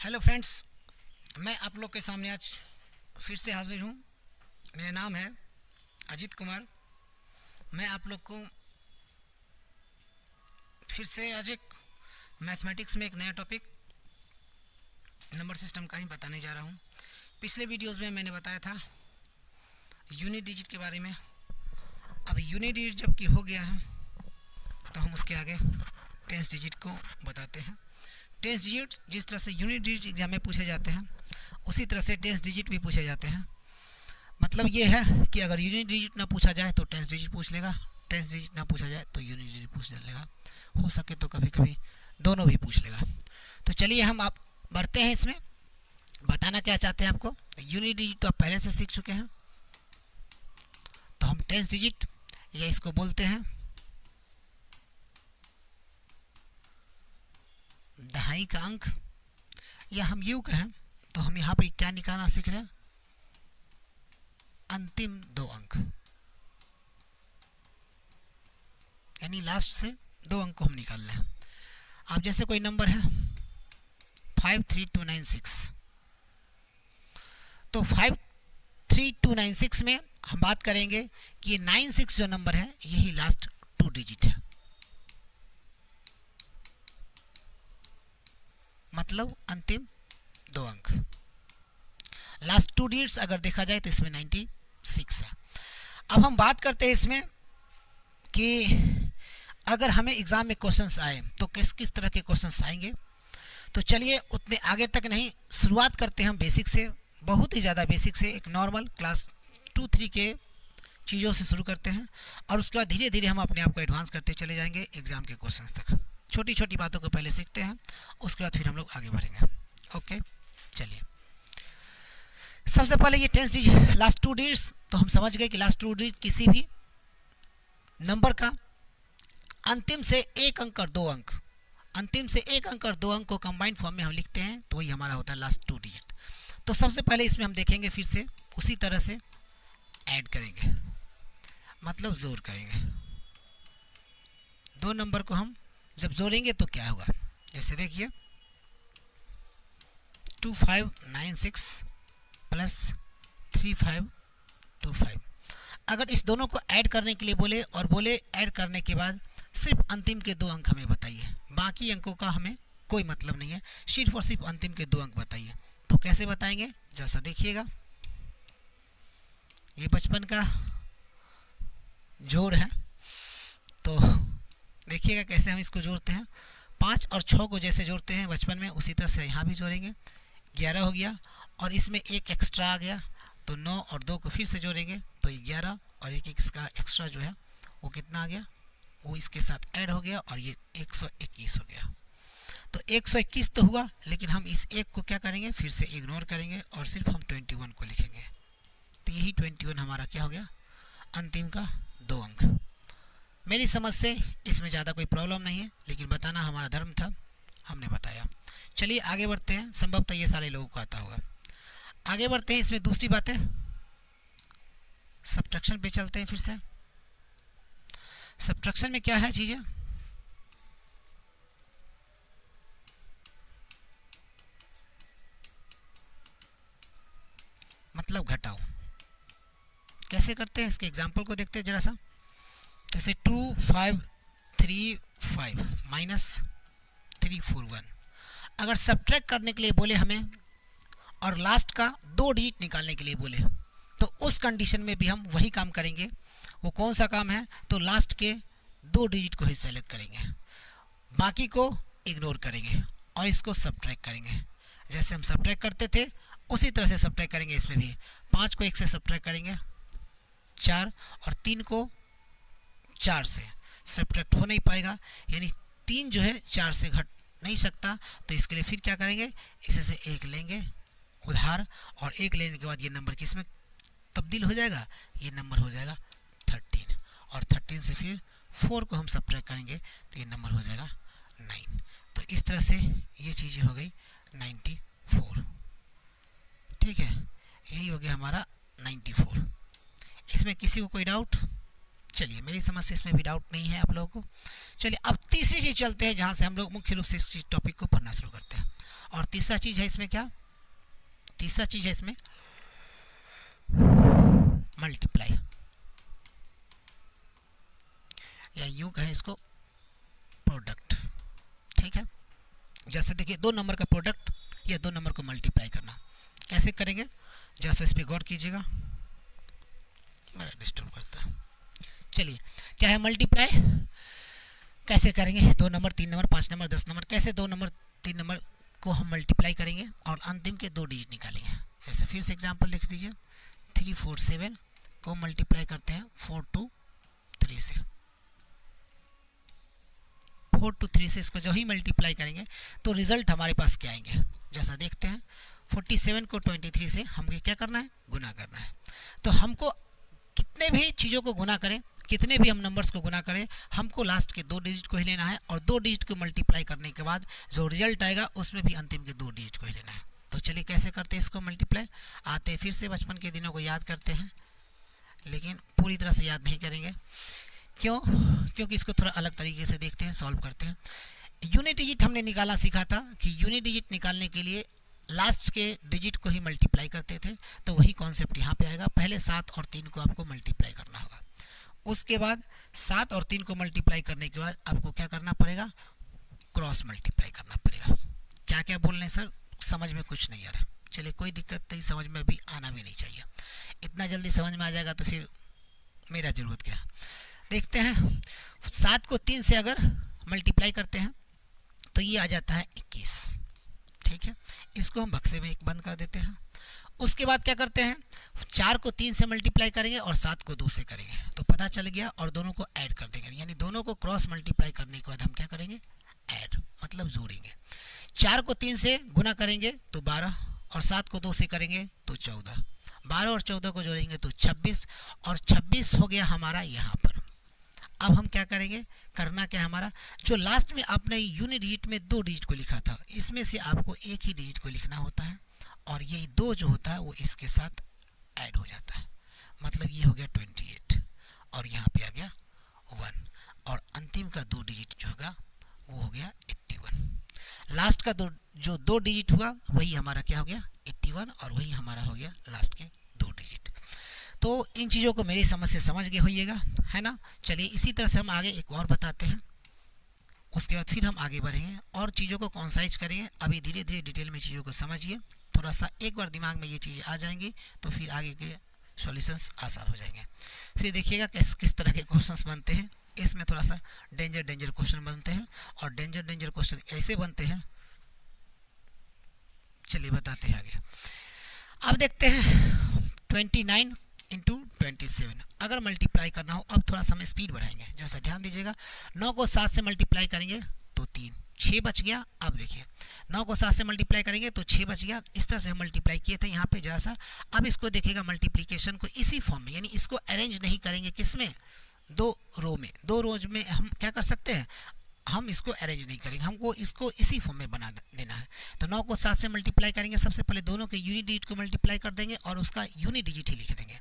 Hello friends, मैं आप लोग के सामने आज फिर से हाजिर हूँ। मेरा नाम है अजीत कुमार। मैं आप लोग को फिर से आज एक मैथमेटिक्स में एक नया टॉपिक नंबर सिस्टम का ही बताने जा रहा हूँ। पिछले वीडियोस में मैंने बताया था यूनिट डिजिट के बारे में। अब यूनिट डिजिट जब कि हो गया है तो हम उसके आगे टेंस डिजिट को बताते हैं। टेंस डिजिट जिस तरह से यूनिट डिजिट एग्जाम में पूछे जाते हैं उसी तरह से टेंस डिजिट भी पूछे जाते हैं। मतलब ये है कि अगर यूनिट डिजिट ना पूछा जाए तो टेंस डिजिट पूछ लेगा, टेंस डिजिट ना पूछा जाए तो यूनिट डिजिट पूछ लेगा, हो सके तो कभी कभी दोनों भी पूछ लेगा। तो चलिए हम आप बढ़ते हैं इसमें। बताना क्या चाहते हैं आपको। यूनिट डिजिट तो आप पहले से सीख चुके हैं, तो हम टेंस डिजिट या इसको बोलते हैं दहाई का अंक, या हम यूँ कहें तो हम यहाँ पर क्या निकालना सीख रहे हैं, अंतिम दो अंक, यानी लास्ट से दो अंक को हम निकाल रहे हैं। अब जैसे कोई नंबर है 53296, तो 53296 में हम बात करेंगे कि ये 96 जो नंबर है यही लास्ट टू डिजिट है, मतलब अंतिम दो अंक। लास्ट टू डिजिट्स अगर देखा जाए तो इसमें 96 है। अब हम बात करते हैं इसमें कि अगर हमें एग्जाम में क्वेश्चंस आए तो किस किस तरह के क्वेश्चंस आएंगे। तो चलिए उतने आगे तक नहीं, शुरुआत करते हैं हम बेसिक से, बहुत ही ज़्यादा बेसिक से, एक नॉर्मल क्लास 2-3 के चीज़ों से शुरू करते हैं और उसके बाद धीरे धीरे हम अपने आप को एडवांस करते चले जाएंगे एग्जाम के क्वेश्चंस तक। छोटी छोटी बातों को पहले सीखते हैं, उसके बाद फिर हम लोग आगे बढ़ेंगे। ओके, चलिए सबसे पहले ये tens digit last two digits, तो हम समझ गए कि लास्ट टू डिजिट किसी भी नंबर का अंतिम से एक अंक और दो अंक, अंतिम से एक अंक और दो अंक को कंबाइंड फॉर्म में हम लिखते हैं, तो वही हमारा होता है लास्ट टू डिजिट। तो सबसे पहले इसमें हम देखेंगे फिर से उसी तरह से ऐड करेंगे, मतलब जोड़ करेंगे। दो नंबर को हम जब जोड़ेंगे तो क्या होगा, जैसे देखिए 2596 प्लस 3525। अगर इस दोनों को ऐड करने के लिए बोले और बोले ऐड करने के बाद सिर्फ अंतिम के दो अंक हमें बताइए, बाकी अंकों का हमें कोई मतलब नहीं है, सिर्फ और सिर्फ अंतिम के दो अंक बताइए। तो कैसे बताएंगे, जैसा देखिएगा ये 55 का जोड़ है, तो देखिएगा कैसे हम इसको जोड़ते हैं। 5 और 6 को जैसे जोड़ते हैं बचपन में उसी तरह से यहाँ भी जोड़ेंगे। 11 हो गया और इसमें एक एक्स्ट्रा आ गया, तो 9 और 2 को फिर से जोड़ेंगे तो 11 और एक इसका एक्स्ट्रा जो है वो कितना आ गया, वो इसके साथ ऐड हो गया और ये 121 हो गया। तो 121 तो हुआ, लेकिन हम इस एक को क्या करेंगे, फिर से इग्नोर करेंगे और सिर्फ हम 21 को लिखेंगे। तो यही 21 हमारा क्या हो गया, अंतिम का दो अंक। मेरी समझ से इसमें ज़्यादा कोई प्रॉब्लम नहीं है, लेकिन बताना हमारा धर्म था, हमने बताया। चलिए आगे बढ़ते हैं, संभवतः ये सारे लोगों को आता होगा। आगे बढ़ते हैं, इसमें दूसरी बात है सब्ट्रैक्शन पे चलते हैं। फिर से सब्ट्रैक्शन में क्या है चीज़ें, मतलब घटाओ। कैसे करते हैं इसके एग्जाम्पल को देखते हैं जरा सा। जैसे 2535 माइनस 341, अगर सब्ट्रैक्ट करने के लिए बोले हमें और लास्ट का दो डिजिट निकालने के लिए बोले तो उस कंडीशन में भी हम वही काम करेंगे। वो कौन सा काम है, तो लास्ट के दो डिजिट को ही सेलेक्ट करेंगे, बाकी को इग्नोर करेंगे और इसको सब्ट्रैक्ट करेंगे। जैसे हम सब्ट्रैक्ट करते थे उसी तरह से सब्ट्रैक्ट करेंगे इसमें भी। 5 को 1 से सब्ट्रैक्ट करेंगे 4, और 3 को 4 से सब्ट्रैक्ट हो नहीं पाएगा, यानी 3 जो है 4 से घट नहीं सकता। तो इसके लिए फिर क्या करेंगे, इसे से 1 लेंगे उधार, और 1 लेने के बाद ये नंबर किस में तब्दील हो जाएगा, ये नंबर हो जाएगा 13, और 13 से फिर 4 को हम सब्ट्रैक्ट करेंगे तो ये नंबर हो जाएगा 9। तो इस तरह से ये चीज़ें हो गई 94। ठीक है, यही हो गया हमारा 94। इसमें किसी को कोई डाउट, चलिए, मेरी समझ से इसमें भी डाउट नहीं है आप लोगों को। चलिए अब तीसरी चीज़ चलते हैं, जहाँ से हम लोग मुख्य रूप से इस टॉपिक को पढ़ना शुरू करते हैं। और तीसरा चीज़ है इसमें क्या? तीसरा चीज़ है इसमें मल्टीप्लाई, या यूं कहें इसको प्रोडक्ट। ठीक है, जैसे देखिए 2 नंबर का प्रोडक्ट या 2 नंबर को मल्टीप्लाई करना कैसे करेंगे, जैसे इस पर गौर कीजिएगा, मेरा डिस्टर्ब करता है। चलिए, क्या है मल्टीप्लाई, कैसे करेंगे? 2 नंबर, 3 नंबर, 5 नंबर, 10 नंबर, कैसे 2 नंबर 3 नंबर को हम मल्टीप्लाई करेंगे और अंतिम के 2 डिजिट निकालेंगे। जैसे फिर से एग्जांपल देख दीजिए, 3 4 7 को मल्टीप्लाई करते हैं 4 2 3 से। 4 2 3 से इसको जो ही मल्टीप्लाई करेंगे तो रिजल्ट हमारे पास क्या आएंगे, जैसा देखते हैं। 47 को 23 से हमें क्या करना है? गुना करना है। तो हमको कितने भी चीज़ों को गुना करें, कितने भी हम नंबर्स को गुना करें, हमको लास्ट के 2 डिजिट को ही लेना है, और 2 डिजिट को मल्टीप्लाई करने के बाद जो रिजल्ट आएगा उसमें भी अंतिम के 2 डिजिट को ही लेना है। तो चलिए कैसे करते हैं इसको मल्टीप्लाई, आते हैं फिर से बचपन के दिनों को याद करते हैं, लेकिन पूरी तरह से याद नहीं करेंगे। क्यों? क्योंकि इसको थोड़ा अलग तरीके से देखते हैं, सॉल्व करते हैं। यूनिट डिजिट हमने निकाला सीखा था कि यूनिट डिजिट निकालने के लिए लास्ट के डिजिट को ही मल्टीप्लाई करते थे, तो वही कॉन्सेप्ट यहाँ पे आएगा। पहले 7 और 3 को आपको मल्टीप्लाई करना होगा, उसके बाद 7 और 3 को मल्टीप्लाई करने के बाद आपको क्या करना पड़ेगा? क्रॉस मल्टीप्लाई करना पड़ेगा। क्या क्या बोल रहे हैं सर, समझ में कुछ नहीं आ रहा। चलिए कोई दिक्कत नहीं, समझ में भी आना भी नहीं चाहिए। इतना जल्दी समझ में आ जाएगा तो फिर मेरा ज़रूरत क्या। देखते हैं, 7 को 3 से अगर मल्टीप्लाई करते हैं तो ये आ जाता है 21। ठीक है, इसको हम बक्से में एक बंद कर देते हैं। उसके बाद क्या करते हैं, 4 को 3 से मल्टीप्लाई करेंगे और 7 को 2 से करेंगे, तो पता चल गया, और दोनों को ऐड कर देंगे। यानी दोनों को क्रॉस मल्टीप्लाई करने के बाद हम क्या करेंगे? ऐड, मतलब जोड़ेंगे। 4 को 3 से गुना करेंगे तो 12, और 7 को 2 से करेंगे तो 14। 12 और 14 को जोड़ेंगे तो 26, और 26 हो गया हमारा यहाँ पर। अब हम क्या करेंगे, करना क्या हमारा, जो लास्ट में आपने यूनिट डिजिट में 2 डिजिट को लिखा था, इसमें से आपको एक ही डिजिट को लिखना होता है, और ये 2 जो होता है वो इसके साथ ऐड हो जाता है। मतलब ये हो गया 28, और यहाँ पे आ गया 1, और अंतिम का 2 डिजिट जो होगा वो हो गया 81। लास्ट का जो 2 डिजिट हुआ वही हमारा क्या हो गया? 81, और वही हमारा हो गया लास्ट के 2 डिजिट। तो इन चीज़ों को मेरी समझ से समझ गए होइएगा, है ना। चलिए इसी तरह से हम आगे एक और बताते हैं, उसके बाद फिर हम आगे बढ़ेंगे और चीज़ों को कॉन्साइज करेंगे। अभी धीरे धीरे डिटेल में चीज़ों को समझिए, थोड़ा सा एक बार दिमाग में ये चीज़ें आ जाएंगी तो फिर आगे के सॉल्यूशंस आसान हो जाएंगे। फिर देखिएगा किस तरह के क्वेश्चंस बनते हैं। इसमें थोड़ा सा डेंजर क्वेश्चन बनते हैं, और डेंजर क्वेश्चन ऐसे बनते हैं, चलिए बताते हैं आगे। अब देखते हैं 29 इंटू 27 अगर मल्टीप्लाई करना हो, अब थोड़ा सा हम स्पीड बढ़ाएंगे। जैसा ध्यान दीजिएगा, 9 को 7 से मल्टीप्लाई करेंगे तो 3, 6 बच गया। अब देखिए 9 को 7 से मल्टीप्लाई करेंगे तो 6 बच गया। इस तरह से हम मल्टीप्लाई किए थे यहाँ पे जरा सा। अब इसको देखिएगा मल्टीप्लिकेशन को इसी फॉर्म में, यानी इसको अरेंज नहीं करेंगे, किसमें? 2 रो में। 2 रोज में हम क्या कर सकते हैं, हम इसको अरेंज नहीं करेंगे, हमको इसको इसी फॉर्म में बना देना है। तो 9 को 7 से मल्टीप्लाई करेंगे, सबसे पहले दोनों के यूनिट डिजिट को मल्टीप्लाई कर देंगे और उसका यूनिट डिजिट ही लिख देंगे।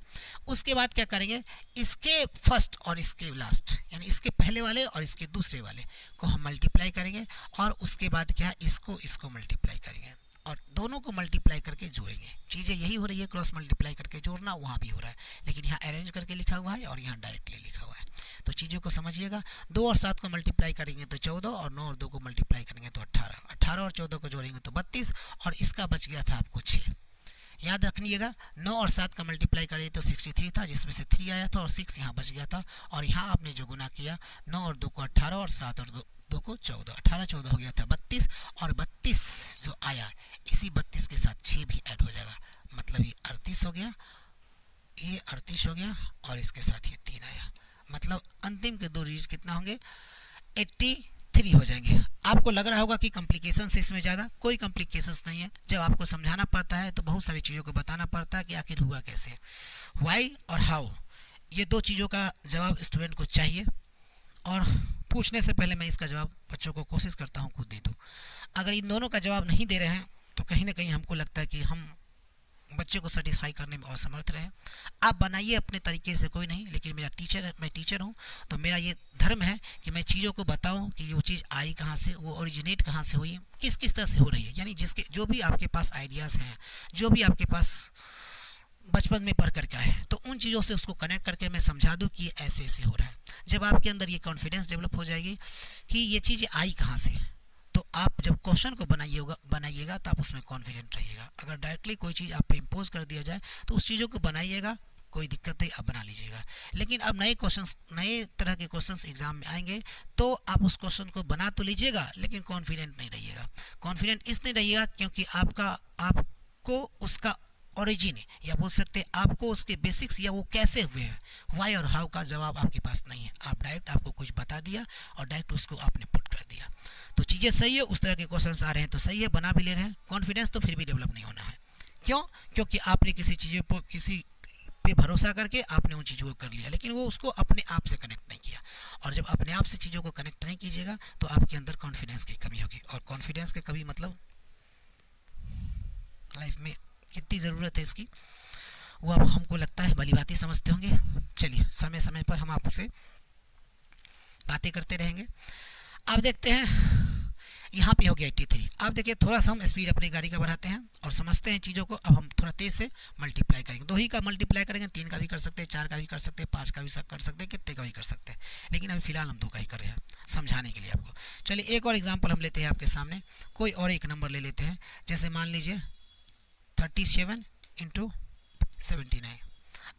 उसके बाद क्या करेंगे, इसके फर्स्ट और इसके लास्ट, यानी इसके पहले वाले और इसके दूसरे वाले को हम मल्टीप्लाई करेंगे, और उसके बाद क्या, इसको मल्टीप्लाई करेंगे और दोनों को मल्टीप्लाई करके जोड़ेंगे। चीज़ें यही हो रही है, क्रॉस मल्टीप्लाई करके जोड़ना, वहाँ भी हो रहा है, लेकिन यहाँ अरेंज करके लिखा हुआ है और यहाँ डायरेक्टली लिखा हुआ है। तो चीज़ों को समझिएगा। 2 और 7 को मल्टीप्लाई करेंगे तो 14, और 9 और 2 को मल्टीप्लाई करेंगे तो 18, 18 और 14 को जोड़ेंगे तो 32, और इसका बच गया था आपको 6। याद रखिएगा, 9 और 7 का मल्टीप्लाई करें तो 63 था, जिसमें से 3 आया था और 6 यहाँ बच गया था, और यहाँ आपने जो गुना किया 9 और 2 को 18 और 7 और 2 को 14, 18 14 हो गया था 32, और 32 जो आया इसी 32 के साथ 6 भी ऐड हो जाएगा, मतलब ये 38 हो गया, ये 38 हो गया, और इसके साथ ये 3 आया, मतलब अंतिम के 2 डिजिट कितना होंगे, 83 हो जाएंगे। आपको लग रहा होगा कि कॉम्प्लिकेशन से इसमें ज़्यादा कोई कॉम्प्लिकेशंस नहीं है। जब आपको समझाना पड़ता है तो बहुत सारी चीज़ों को बताना पड़ता है कि आखिर हुआ कैसे। व्हाई और हाउ, ये 2 चीज़ों का जवाब स्टूडेंट को चाहिए, और पूछने से पहले मैं इसका जवाब बच्चों को कोशिश करता हूँ खुद दे दूँ। अगर इन दोनों का जवाब नहीं दे रहे हैं तो कहीं ना कहीं हमको लगता है कि हम बच्चे को सेटिस्फाई करने में असमर्थ रहे। आप बनाइए अपने तरीके से, कोई नहीं, लेकिन मेरा टीचर है, मैं टीचर हूँ, तो मेरा ये धर्म है कि मैं चीज़ों को बताऊँ कि वो चीज़ आई कहाँ से, वो ओरिजिनेट कहाँ से हुई, किस किस तरह से हो रही है। यानी जिसके जो भी आपके पास आइडियाज़ हैं, जो भी आपके पास बचपन में पढ़ कर के आए हैं, तो उन चीज़ों से उसको कनेक्ट करके मैं समझा दूँ कि ऐसे ऐसे हो रहा है। जब आपके अंदर ये कॉन्फिडेंस डेवलप हो जाएगी कि ये चीज़ आई कहाँ से, तो आप जब क्वेश्चन को बनाइएगा तो आप उसमें कॉन्फिडेंट रहिएगा। अगर डायरेक्टली कोई चीज़ आप पे इम्पोज कर दिया जाए तो उस चीज़ों को बनाइएगा, कोई दिक्कत नहीं, आप बना लीजिएगा। लेकिन अब नए तरह के क्वेश्चंस एग्जाम में आएंगे तो आप उस क्वेश्चन को बना तो लीजिएगा लेकिन कॉन्फिडेंट नहीं रहिएगा। कॉन्फिडेंट इसलिए रहिएगा क्योंकि आपको उसका ओरिजिन या बोल सकते हैं आपको उसके बेसिक्स या वो कैसे हुए हैं, वाई और हाउ का जवाब आपके पास नहीं है। आप डायरेक्ट आपको कुछ बता दिया और डायरेक्ट उसको आपने पुट कर दिया। तो चीज़ें सही है, उस तरह के क्वेश्चंस आ रहे हैं तो सही है, बना भी ले रहे हैं, कॉन्फिडेंस तो फिर भी डेवलप नहीं होना है। क्यों? क्योंकि आपने किसी पे भरोसा करके आपने उन चीज़ों को कर लिया, लेकिन वो उसको अपने आप से कनेक्ट नहीं किया। और जब अपने आप से चीज़ों को कनेक्ट नहीं कीजिएगा तो आपके अंदर कॉन्फिडेंस की कमी होगी। और कॉन्फिडेंस की कमी मतलब लाइफ में कितनी ज़रूरत है इसकी, वो अब हमको लगता है भली बात ही समझते होंगे। चलिए, समय समय पर हम आपसे बातें करते रहेंगे। आप देखते हैं यहाँ पे हो गया 83। आप देखिए थोड़ा सा हम स्पीड अपनी गाड़ी का बढ़ाते हैं और समझते हैं चीज़ों को। अब हम थोड़ा तेज़ से मल्टीप्लाई करेंगे, 2 ही का मल्टीप्लाई करेंगे, 3 का भी कर सकते हैं, 4 का भी कर सकते हैं, 5 का भी कर सकते हैं, कितने का भी कर सकते हैं, लेकिन अभी फिलहाल हम 2 का ही कर रहे हैं समझाने के लिए आपको। चलिए एक और एग्जाम्पल हम लेते हैं आपके सामने, कोई और एक नंबर ले लेते हैं। जैसे मान लीजिए 37 × 79।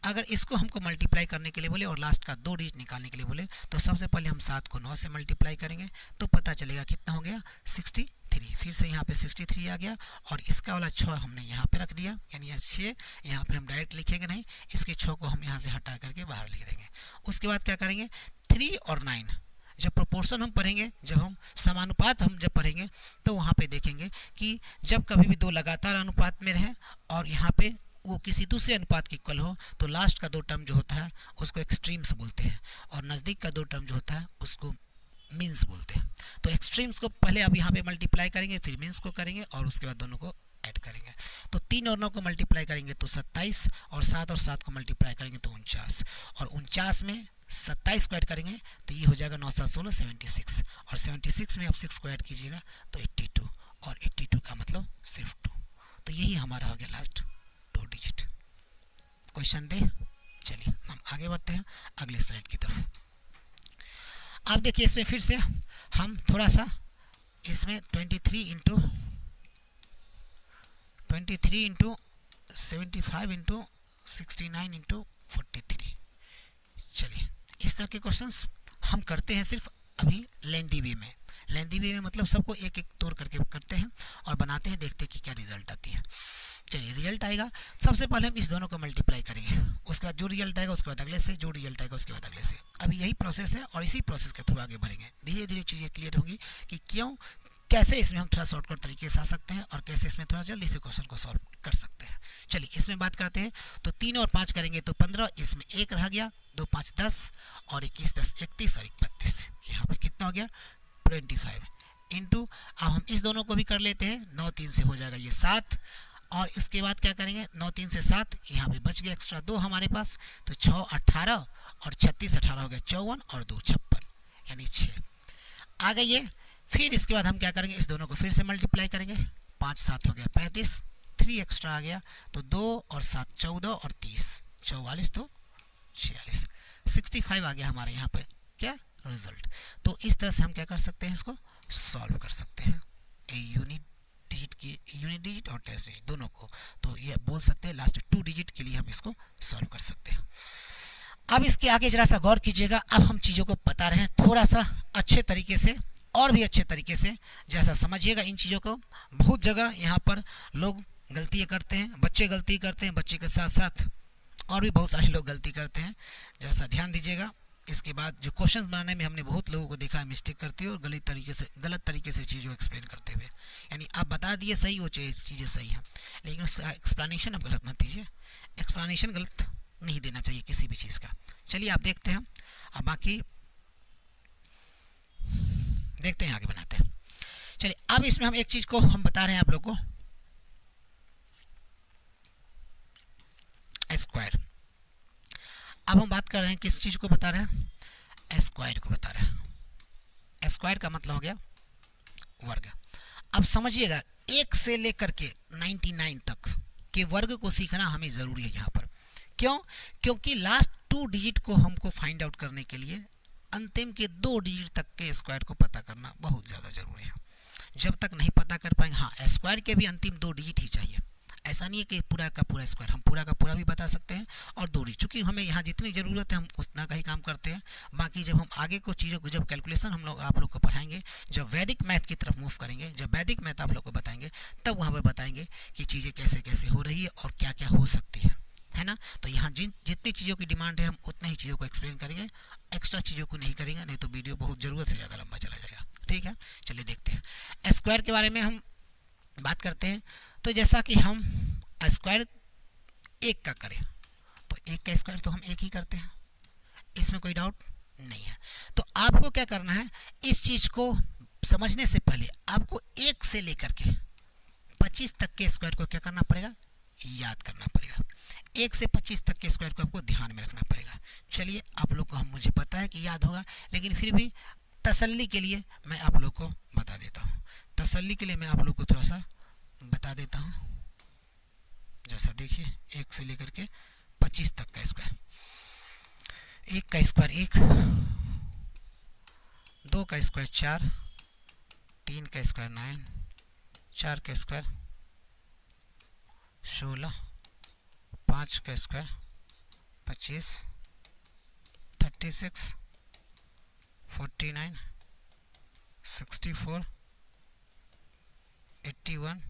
अगर इसको हमको मल्टीप्लाई करने के लिए बोले और लास्ट का 2 डिजिट निकालने के लिए बोले तो सबसे पहले हम 7 को 9 से मल्टीप्लाई करेंगे तो पता चलेगा कितना हो गया, 63। फिर से यहाँ पे 63 आ गया और इसका वाला 6 हमने यहाँ पे रख दिया, यानी 6 यहाँ पे हम डायरेक्ट लिखेंगे नहीं, इसके 6 को हम यहाँ से हटा करके बाहर लिख देंगे। उसके बाद क्या करेंगे, 3 और 9 जब प्रोपोर्शन हम पढ़ेंगे, जब हम समानुपात हम जब पढ़ेंगे तो वहाँ पे देखेंगे कि जब कभी भी 2 लगातार अनुपात में रहें और यहाँ पे वो किसी दूसरे अनुपात के इक्वल हो तो लास्ट का 2 टर्म जो होता है उसको एक्सट्रीम्स बोलते हैं और नज़दीक का 2 टर्म जो होता है उसको मीन्स बोलते हैं। तो एक्सट्रीम्स को पहले अब यहाँ पे मल्टीप्लाई करेंगे, फिर मीन्स को करेंगे और उसके बाद दोनों को ऐड करेंगे। तो 3 और 9 को मल्टीप्लाई करेंगे तो 27 और 7 को मल्टीप्लाई करेंगे तो 49 और 49 में 27 को ऐड करेंगे तो ये हो जाएगा 9 7 16 76 और 76 में आप 6 को ऐड कीजिएगा तो 82 और 82 का मतलब सिर्फ 2। तो यही हमारा हो गया लास्ट 2 डिजिट। क्वेश्चन दे। चलिए हम आगे बढ़ते हैं अगले स्लाइड की तरफ। आप देखिए इसमें फिर से हम थोड़ा सा इसमें 23 × 75 × 69 × 43। चलिए इस तरह के क्वेश्चंस हम करते हैं सिर्फ अभी लेंथी वे में। लेंथी वे में मतलब सबको एक एक तोड़ करके करते हैं और बनाते हैं, देखते हैं कि क्या रिजल्ट आती है। चलिए रिजल्ट आएगा, सबसे पहले हम इस दोनों को मल्टीप्लाई करेंगे, उसके बाद जो रिजल्ट आएगा उसके बाद अगले से, जो रिजल्ट आएगा उसके बाद अगले से। अभी यही प्रोसेस है और इसी प्रोसेस के थ्रू आगे बढ़ेंगे। धीरे धीरे चीज़ें क्लियर होंगी कि कैसे इसमें हम थोड़ा शॉर्टकट तरीके से आ सकते हैं और कैसे इसमें थोड़ा जल्दी से क्वेश्चन को सॉल्व कर सकते हैं। चलिए इसमें बात करते हैं। तो 3 और 5 करेंगे तो 15, इसमें 1 रह गया, 2 5 10 और 21 10 31 और 32। यहाँ पे कितना हो गया 25 इंटू, अब हम इस दोनों को भी कर लेते हैं, 9 3 से हो जाएगा ये 7 और इसके बाद क्या करेंगे 9 3 से 7, यहाँ पे बच गया एक्स्ट्रा 2 हमारे पास, तो 6 18 और 36 18 हो गया 54 और 2 56 यानी 6 आ गई है। फिर इसके बाद हम क्या करेंगे, इस दोनों को फिर से मल्टीप्लाई करेंगे, 5 7 हो गया 35, 3 एक्स्ट्रा आ गया तो 2 और 7 14 और 30 44 तो 46, 65 आ गया हमारे यहाँ पे क्या रिजल्ट। तो इस तरह से हम क्या कर सकते हैं, इसको सॉल्व कर सकते हैं यूनिट डिजिट और टेस्ट डिजिट दोनों को। तो ये बोल सकते हैं लास्ट 2 डिजिट के लिए हम इसको सॉल्व कर सकते हैं। अब इसके आगे जरा सा गौर कीजिएगा, अब हम चीज़ों को बता रहे हैं थोड़ा सा अच्छे तरीके से और भी अच्छे तरीके से, जैसा समझिएगा इन चीज़ों को। बहुत जगह यहाँ पर लोग गलतियाँ करते हैं, बच्चे गलती करते हैं, बच्चे के साथ साथ और भी बहुत सारे लोग गलती करते हैं, जैसा ध्यान दीजिएगा। इसके बाद जो क्वेश्चन बनाने में हमने बहुत लोगों को देखा है मिस्टेक करते हुए और गलत तरीके से चीज़ों को एक्सप्लेन करते हुए। यानी आप बता दिए सही, वो चीज़ें सही हैं लेकिन उसका एक्सप्लेनेशन आप गलत मत दीजिए। एक्सप्लेनेशन गलत नहीं देना चाहिए किसी भी चीज़ का। चलिए आप देखते हैं, अब बाकी देखते हैं, आगे बनाते हैं। चलिए अब इसमें हम एक चीज़ को हम बता रहे हैं आप लोग को, स्क्वायर। अब हम बात कर रहे हैं किस चीज़ को बता रहे हैं, स्क्वायर को बता रहे हैं। स्क्वायर का मतलब हो गया वर्ग। अब समझिएगा 1 से लेकर के 99 तक के वर्ग को सीखना हमें ज़रूरी है यहाँ पर। क्यों? क्योंकि लास्ट 2 डिजिट को हमको फाइंड आउट करने के लिए अंतिम के 2 डिजिट तक के स्क्वायर को पता करना बहुत ज़्यादा ज़रूरी है। जब तक नहीं पता कर पाएंगे, हाँ स्क्वायर के भी अंतिम 2 डिजिट ही चाहिए। ऐसा नहीं है कि पूरा का पूरा स्क्वायर, हम पूरा का पूरा भी बता सकते हैं और 2 डिजिट, चूँकि हमें यहाँ जितनी ज़रूरत है हम उतना का ही काम करते हैं। बाकी जब हम आगे को चीज़ों को, जब कैलकुलेशन हम लोग आप लोग को पढ़ाएंगे, जब वैदिक मैथ की तरफ मूव करेंगे, जब वैदिक मैथ आप लोग को बताएंगे, तब वहाँ पर बताएंगे कि चीज़ें कैसे कैसे हो रही है और क्या क्या हो सकती है ना। तो यहाँ जितनी चीज़ों की डिमांड है हम उतनी ही चीज़ों को एक्सप्लेन करेंगे, एक्स्ट्रा चीज़ों को नहीं करेंगे, नहीं तो वीडियो बहुत ज़रूरत से ज़्यादा लंबा चला जाएगा। ठीक है, चलिए देखते हैं स्क्वायर के बारे में हम बात करते हैं। तो जैसा कि हम स्क्वायर 1 का करें तो 1 का स्क्वायर तो हम 1 ही करते हैं, इसमें कोई डाउट नहीं है। तो आपको क्या करना है, इस चीज़ को समझने से पहले आपको 1 से लेकर के 25 तक के स्क्वायर को क्या करना पड़ेगा, याद करना पड़ेगा। 1 से 25 तक के स्क्वायर को आपको ध्यान में रखना पड़ेगा। चलिए आप लोग को हम, मुझे पता है कि याद होगा, लेकिन फिर भी तसल्ली के लिए मैं आप लोग को बता देता हूँ। तसल्ली के लिए मैं आप लोग को थोड़ा सा बता देता हूँ। जैसा देखिए 1 से लेकर के 25 तक का स्क्वायर, 1 का स्क्वायर 1, 2 का स्क्वायर 4, 3 का स्क्वायर 9, 4 का स्क्वायर 16, 5 का स्क्वायर 25, 36, 49, 64, 81,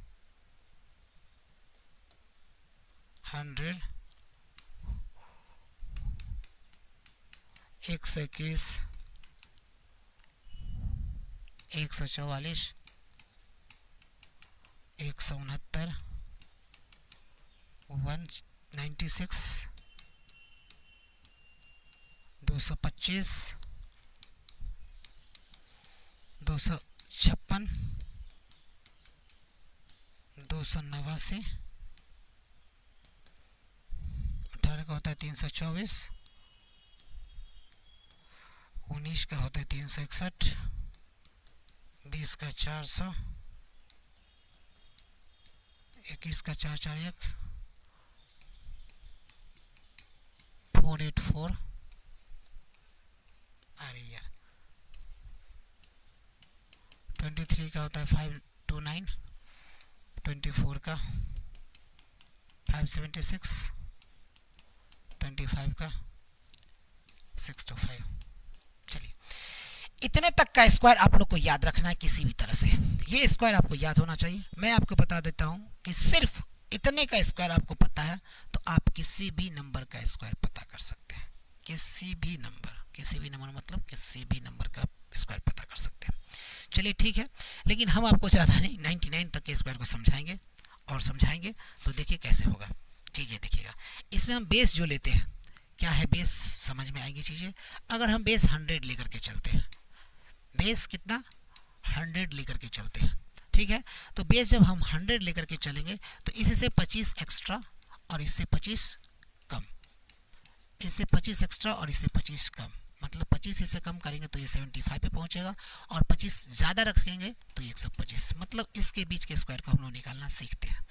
100, 121, 144, 169, 196, 225, 256, 289, 18 का होता है 324, 19 का होता है 361, 20 का 400, 21 का 441, 484, अरे यार 23 का होता है 529, 24 का 576, 25 का 625। चलिए इतने तक का स्क्वायर आप लोग को याद रखना है किसी भी तरह से, ये स्क्वायर आपको याद होना चाहिए। मैं आपको बता देता हूँ कि सिर्फ इतने का स्क्वायर आपको पता है तो आप किसी भी नंबर का स्क्वायर पता कर सकते हैं। किसी भी नंबर मतलब किसी भी नंबर का स्क्वायर पता कर सकते हैं। चलिए ठीक है, लेकिन हम आपको ज़्यादा नहीं 99 तक के स्क्वायर को समझाएंगे और समझाएंगे तो देखिए कैसे होगा चीज़ें। देखिएगा इसमें हम बेस जो लेते हैं, क्या है बेस, समझ में आएगी चीज़ें। अगर हम बेस 100 लेकर के चलते हैं, बेस कितना 100 लेकर के चलते हैं, ठीक है। तो बेस जब हम 100 लेकर के चलेंगे तो इससे 25 एक्स्ट्रा और इससे 25 कम, इससे 25 एक्स्ट्रा और इससे 25 कम, मतलब 25 इससे कम करेंगे तो ये 75 पे पहुंचेगा और 25 ज़्यादा रखेंगे तो ये 125, मतलब इसके बीच के स्क्वायर को हम लोग निकालना सीखते हैं।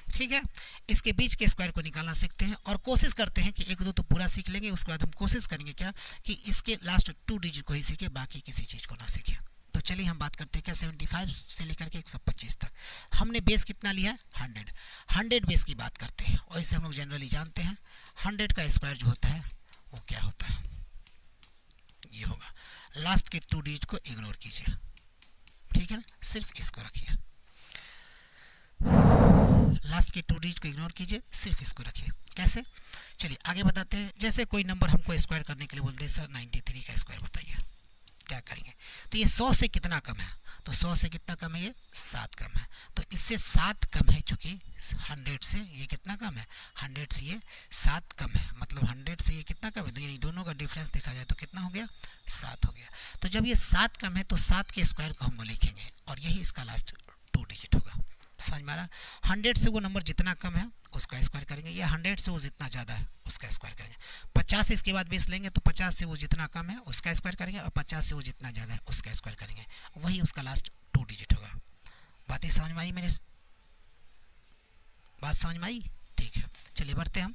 ठीक है, इसके बीच के स्क्वायर को निकालना सीखते हैं और कोशिश करते हैं कि 1 2 तो पूरा सीख लेंगे, उसके बाद हम कोशिश करेंगे क्या कि इसके लास्ट 2 डिजिट को ही सीखे, बाकी किसी चीज़ को ना सीखें। तो चलिए हम बात करते हैं क्या 75 से लेकर के 125 तक हमने बेस कितना लिया है 100 बेस की बात करते हैं। और इसे हम लोग जनरली जानते हैं 100 का स्क्वायर जो होता है वो क्या होता है, ये होगा। लास्ट के 2 डिजिट को इग्नोर कीजिए, ठीक है ना, सिर्फ इसको रखिए। लास्ट के 2 डिजिट को इग्नोर कीजिए, सिर्फ इसको रखिए। कैसे, चलिए आगे बताते हैं। जैसे कोई नंबर हमको स्क्वायर करने के लिए बोलते हैं सर 93 का स्क्वायर बताइए, क्या करेंगे। तो ये 100 से कितना कम है, तो 100 से कितना कम है, ये 7 कम है। तो इससे 7 कम है, चूंकि 100 से ये कितना कम है, 100 से ये 7 कम है, मतलब 100 से ये कितना कम है, तो यानी दोनों का डिफरेंस देखा जाए तो कितना हो गया 7 हो गया। तो जब ये 7 कम है तो 7 के स्क्वायर को हम लिखेंगे और यही इसका लास्ट 2 डिजिट होगा। समझ में आ रहा? 100 से वो नंबर जितना कम है उसका स्क्वायर करेंगे, या 100 से वो जितना ज़्यादा है उसका स्क्वायर करेंगे। 50 से इसके बाद बेस लेंगे तो 50 से वो जितना कम है उसका स्क्वायर करेंगे, और 50 से वो जितना ज़्यादा है उसका स्क्वायर करेंगे, वही उसका लास्ट 2 डिजिट होगा। बातें समझ में आई? मेरे बात समझ में आई? ठीक है, चलिए बढ़ते हैं हम।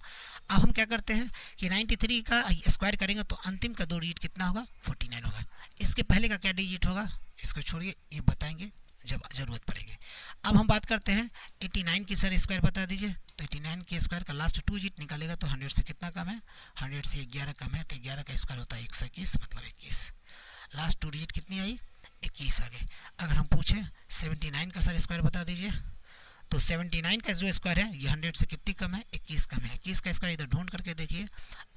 अब हम क्या करते हैं कि 93 का स्क्वायर करेंगे तो अंतिम का 2 डिजिट कितना होगा? 49 होगा। इसके पहले का क्या डिजिट होगा इसको छोड़िए, ये बताएंगे जब ज़रूरत पड़ेगी। अब हम बात करते हैं 89 की सर स्क्वायर बता दीजिए। तो 89 के स्क्वायर का लास्ट 2 डिजिट निकालेगा तो 100 से कितना कम है? 100 से 11 कम है, तो 11 का स्क्वायर होता है 121, मतलब 21। लास्ट 2 डिजिट कितनी आई? 21 आ गए। अगर हम पूछें 79 का सर स्क्वायर बता दीजिए, तो 79 का जो स्क्वायर है ये 100 से कितनी कम है? 21 कम है। 21 का स्क्वायर इधर ढूंढ करके देखिए,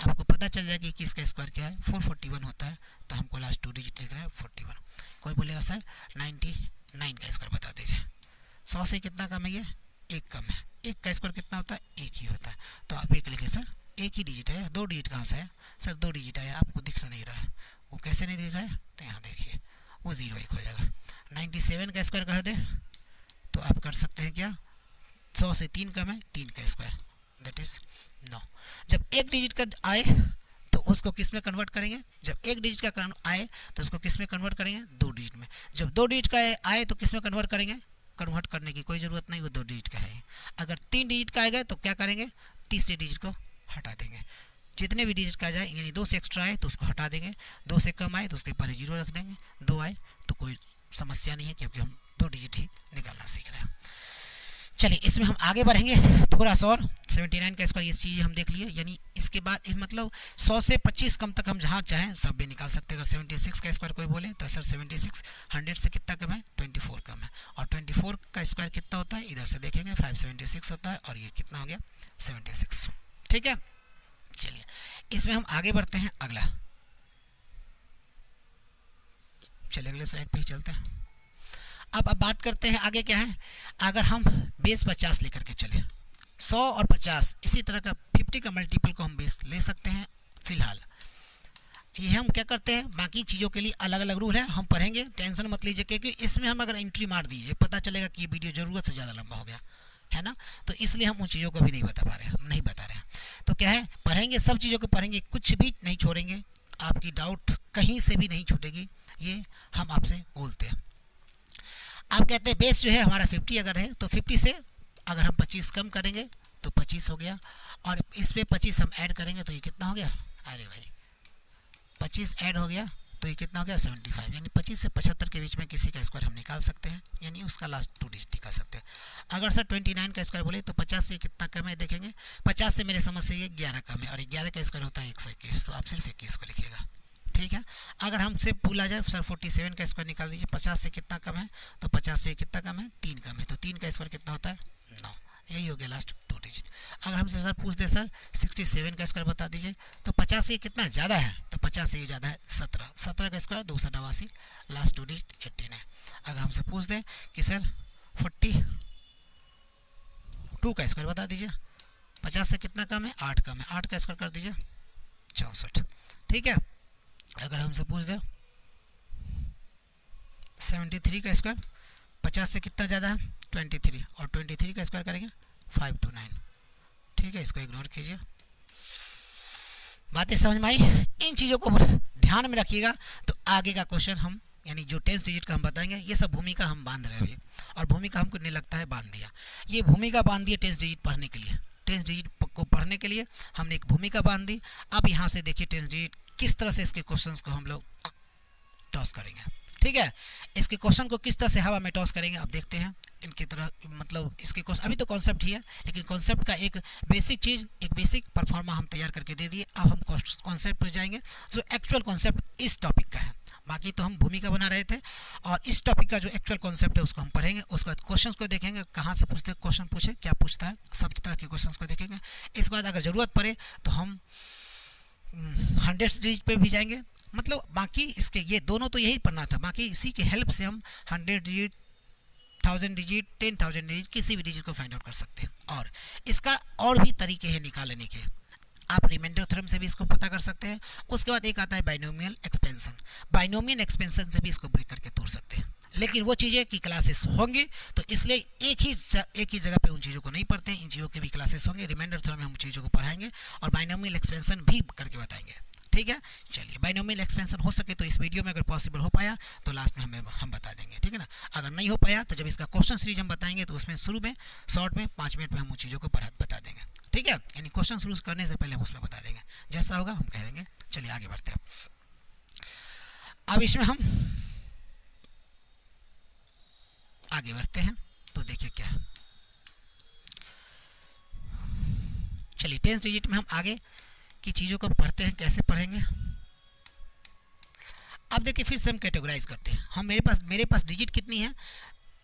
आपको पता चल जाएगा कि 21 का स्क्वायर क्या है? 441 होता है। तो हमको लास्ट 2 डिजिट लिख रहा है 41। कोई बोलेगा सर 99 का स्क्वायर बता दीजिए। 100 से कितना कम है? ये 1 कम है। 1 का स्क्वायर कितना होता है? 1 ही होता है। तो आप 1 लिखे सर, 1 ही डिजिट है। 2 डिजिट कहाँ से है सर? 2 डिजिट आया, आपको दिख नहीं रहा है। वो कैसे नहीं दिख रहा है? तो यहाँ देखिए वो 0 1 हो जाएगा। 97 का स्क्वायर कर दे तो आप कर सकते हैं क्या? 100 से 3 कम है, 3 का स्क्वायर, दैट इज 9। जब 1 डिजिट का आए तो उसको किस में कन्वर्ट करेंगे? जब 1 डिजिट का आए तो उसको किस में कन्वर्ट करेंगे? 2 डिजिट में। जब 2 डिजिट का आए तो किस में कन्वर्ट करेंगे? कन्वर्ट करने की कोई ज़रूरत नहीं, वो 2 डिजिट का है। अगर 3 डिजिट का आएगा तो क्या करेंगे? तीसरे डिजिट को हटा देंगे। जितने भी डिजिट का आ जाए, यानी 2 से एक्स्ट्रा आए तो उसको हटा देंगे, 2 से कम आए तो उसके पहले 0 रख देंगे, 2 आए तो कोई समस्या नहीं है क्योंकि हम 2 डिजिट ही निकालना सीख रहे हैं। चलिए इसमें हम आगे बढ़ेंगे थोड़ा सा और। 79 का स्क्वायर ये चीज़ हम देख लिए, यानी इसके बाद मतलब 100 से 25 कम तक हम जहाँ चाहें सब भी निकाल सकते हैं। अगर 76 का स्क्वायर कोई बोले तो सर 76 100 से कितना कम है? 24 कम है। और 24 का स्क्वायर कितना होता है? इधर से देखेंगे 576 होता है, और ये कितना हो गया? 76। ठीक है, चलिए इसमें हम आगे बढ़ते हैं। अगला चलिए अगले स्लाइड पे ही चलते हैं। अब बात करते हैं आगे क्या है। अगर हम बेस 50 लेकर के चले, 100 और 50 इसी तरह का 50 का मल्टीपल को हम बेस ले सकते हैं। फिलहाल ये हम क्या करते हैं, बाकी चीज़ों के लिए अलग अलग रूल है, हम पढ़ेंगे, टेंशन मत लीजिए। क्योंकि इसमें हम अगर एंट्री मार दीजिए पता चलेगा कि ये वीडियो ज़रूरत से ज़्यादा लंबा हो गया है ना, तो इसलिए हम उन चीज़ों को भी नहीं बता पा रहे हैं, हम नहीं बता रहे हैं। तो क्या है, पढ़ेंगे, सब चीज़ों को पढ़ेंगे, कुछ भी नहीं छोड़ेंगे, आपकी डाउट कहीं से भी नहीं छूटेगी, ये हम आपसे बोलते हैं। आप कहते हैं बेस जो है हमारा 50 अगर है तो 50 से अगर हम 25 कम करेंगे तो 25 हो गया, और इस पे 25 हम ऐड करेंगे तो ये कितना हो गया? अरे भाई 25 ऐड हो गया तो ये कितना हो गया? 75। यानी 25 से 75 के बीच में किसी का स्क्वायर हम निकाल सकते हैं, यानी उसका लास्ट 2 डिजिट निकाल सकते हैं। अगर सर 29 का स्क्वायर बोले तो 50 से कितना कम है? देखेंगे 50 से मेरे समझ से ये 11 कम है, और 11 का स्क्वायर होता है 121, तो आप सिर्फ 21 को लिखिएगा। ठीक है, अगर हमसे भूला जाए सर 47 का स्क्वायर निकाल दीजिए, 50 से कितना कम है? तो 50 से कितना कम है? 3 कम है, तो 3 का स्क्वायर कितना होता है? 9। यही हो गया लास्ट 2 डिजिट। अगर हमसे सर पूछ दे सर 67 का स्क्वायर बता दीजिए, तो 50 से कितना ज़्यादा है? तो 50 से ये ज़्यादा है 17। 17 का स्क्वायर 289, लास्ट 2 डिजिट 18 है। अगर हमसे पूछ दे कि सर 42 का स्क्वायर बता दीजिए, 50 से कितना कम है? 8 कम है, 8 का स्क्वायर कर दीजिए 64। ठीक है, अगर हमसे पूछ दे 73 का स्क्वायर, 50 से कितना ज़्यादा है? 23, और 23 का स्क्वायर करेंगे 529। ठीक है, इसको इग्नोर कीजिए। बातें समझ में आई? इन चीज़ों को ध्यान में रखिएगा, तो आगे का क्वेश्चन हम यानी जो 10 डिजिट का हम बताएंगे, ये सब भूमिका हम बांध रहे हैं अभी, और भूमिका हमको नहीं लगता है बांध दिया। ये भूमिका बांध दिए 10 डिजिट पढ़ने के लिए, 10 डिजिट को पढ़ने के लिए हमने एक भूमिका बांध दी। अब यहाँ से देखिए 10 डिजिट किस तरह से इसके क्वेश्चंस को हम लोग टॉस करेंगे। ठीक है, इसके क्वेश्चन को किस तरह से हवा में टॉस करेंगे, अब देखते हैं इनकी तरह। मतलब इसके क्वेश्चन अभी तो कॉन्सेप्ट ही है, लेकिन कॉन्सेप्ट का एक बेसिक चीज़, एक बेसिक परफॉर्मा हम तैयार करके दे दिए। अब हम कॉन्सेप्ट पर जाएंगे जो एक्चुअल कॉन्सेप्ट इस टॉपिक का है। बाकी तो हम भूमिका बना रहे थे, और इस टॉपिक का जो एक्चुअल कॉन्सेप्ट है उसको हम पढ़ेंगे। उसके बाद क्वेश्चंस को देखेंगे, कहाँ से पूछते हैं, क्वेश्चन पूछे क्या पूछता है, सब तरह के क्वेश्चंस को देखेंगे। इसके बाद अगर ज़रूरत पड़े तो हम 100 डिजिट पे भी जाएंगे। मतलब बाकी इसके ये दोनों तो यही पढ़ना था, बाकी इसी के हेल्प से हम 100 डिजिट, 1000 डिजिट, 10,000 डिजिट, किसी भी डिजिट को फाइंड आउट कर सकते हैं। और इसका और भी तरीके हैं निकालने के, आप रिमाइंडर थ्योरम से भी इसको पता कर सकते हैं। उसके बाद एक आता है बाइनोमियल एक्सपेंशन, बाइनोमियल एक्सपेंशन से भी इसको ब्रेक करके तोड़ सकते हैं। लेकिन वो चीज़ें की क्लासेस होंगी, तो इसलिए एक ही जगह पे उन चीज़ों को नहीं पढ़ते हैं, इन चीज़ों के भी क्लासेस होंगे। रिमाइंडर थ्योरम में हम चीज़ों को पढ़ाएंगे और बाइनोमियल एक्सपेंशन भी करके बताएंगे, ठीक है। चलिए, बाइनोमियल एक्सपेंशन हो सके तो इस वीडियो में अगर पॉसिबल हो पाया तो लास्ट में हम बता देंगे, ठीक है ना। अगर नहीं हो पाया तो जब इसका क्वेश्चन सीरीज हम बताएंगे तो उसमें शुरू में शॉर्ट में 5 मिनट में हम उन चीज़ों को बता देंगे, ठीक है। यानी क्वेश्चन शुरू करने से पहले हम उसमें बता देंगे, जैसा होगा हम कह देंगे। चलिए आगे बढ़ते हैं। अब इसमें हम आगे बढ़ते हैं तो देखिए क्या है। चलिए 10 डिजिट में हम आगे की चीज़ों को पढ़ते हैं, कैसे पढ़ेंगे। अब देखिए फिर से हम कैटेगराइज करते हैं। हम मेरे पास डिजिट कितनी है,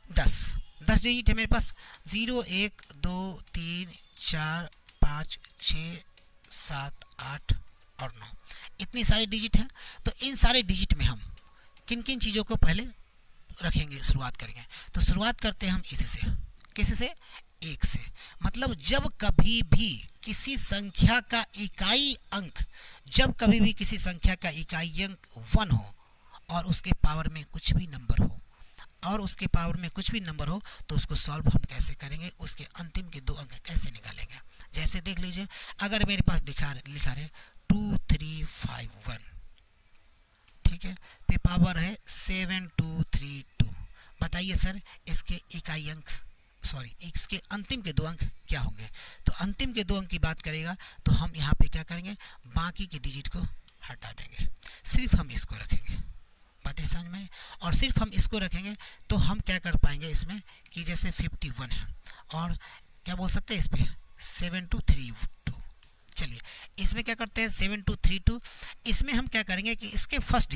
10 डिजिट है मेरे पास। 0 1 2 3 4 5 6 7 8 और 9, इतनी सारी डिजिट हैं। तो इन सारे डिजिट में हम किन किन चीज़ों को पहले रखेंगे, शुरुआत करेंगे। तो शुरुआत करते हैं हम इससे, किससे, 1 से। मतलब जब कभी भी किसी संख्या का इकाई अंक, जब कभी भी किसी संख्या का इकाई अंक 1 हो और उसके पावर में कुछ भी नंबर हो, तो उसको सॉल्व हम कैसे करेंगे, उसके अंतिम के 2 अंक कैसे निकालेंगे। जैसे देख लीजिए, अगर मेरे पास लिखा रहे 2 3 5 1, ठीक है, पे पावर है 7 2 3 2। बताइए सर इसके इकाई अंक, इसके अंतिम के 2 अंक क्या होंगे। तो अंतिम के 2 अंक की बात करेगा तो हम यहाँ पे क्या करेंगे, बाकी के डिजिट को हटा देंगे, सिर्फ हम इसको रखेंगे। बातें समझ में। और सिर्फ हम इसको रखेंगे तो हम क्या कर पाएंगे इसमें कि जैसे 51 है और क्या बोल सकते हैं इस पर 7232। चलिए इसमें क्या करते हैं 7232, इसमें हम क्या करेंगे कि इसके फर्स्ट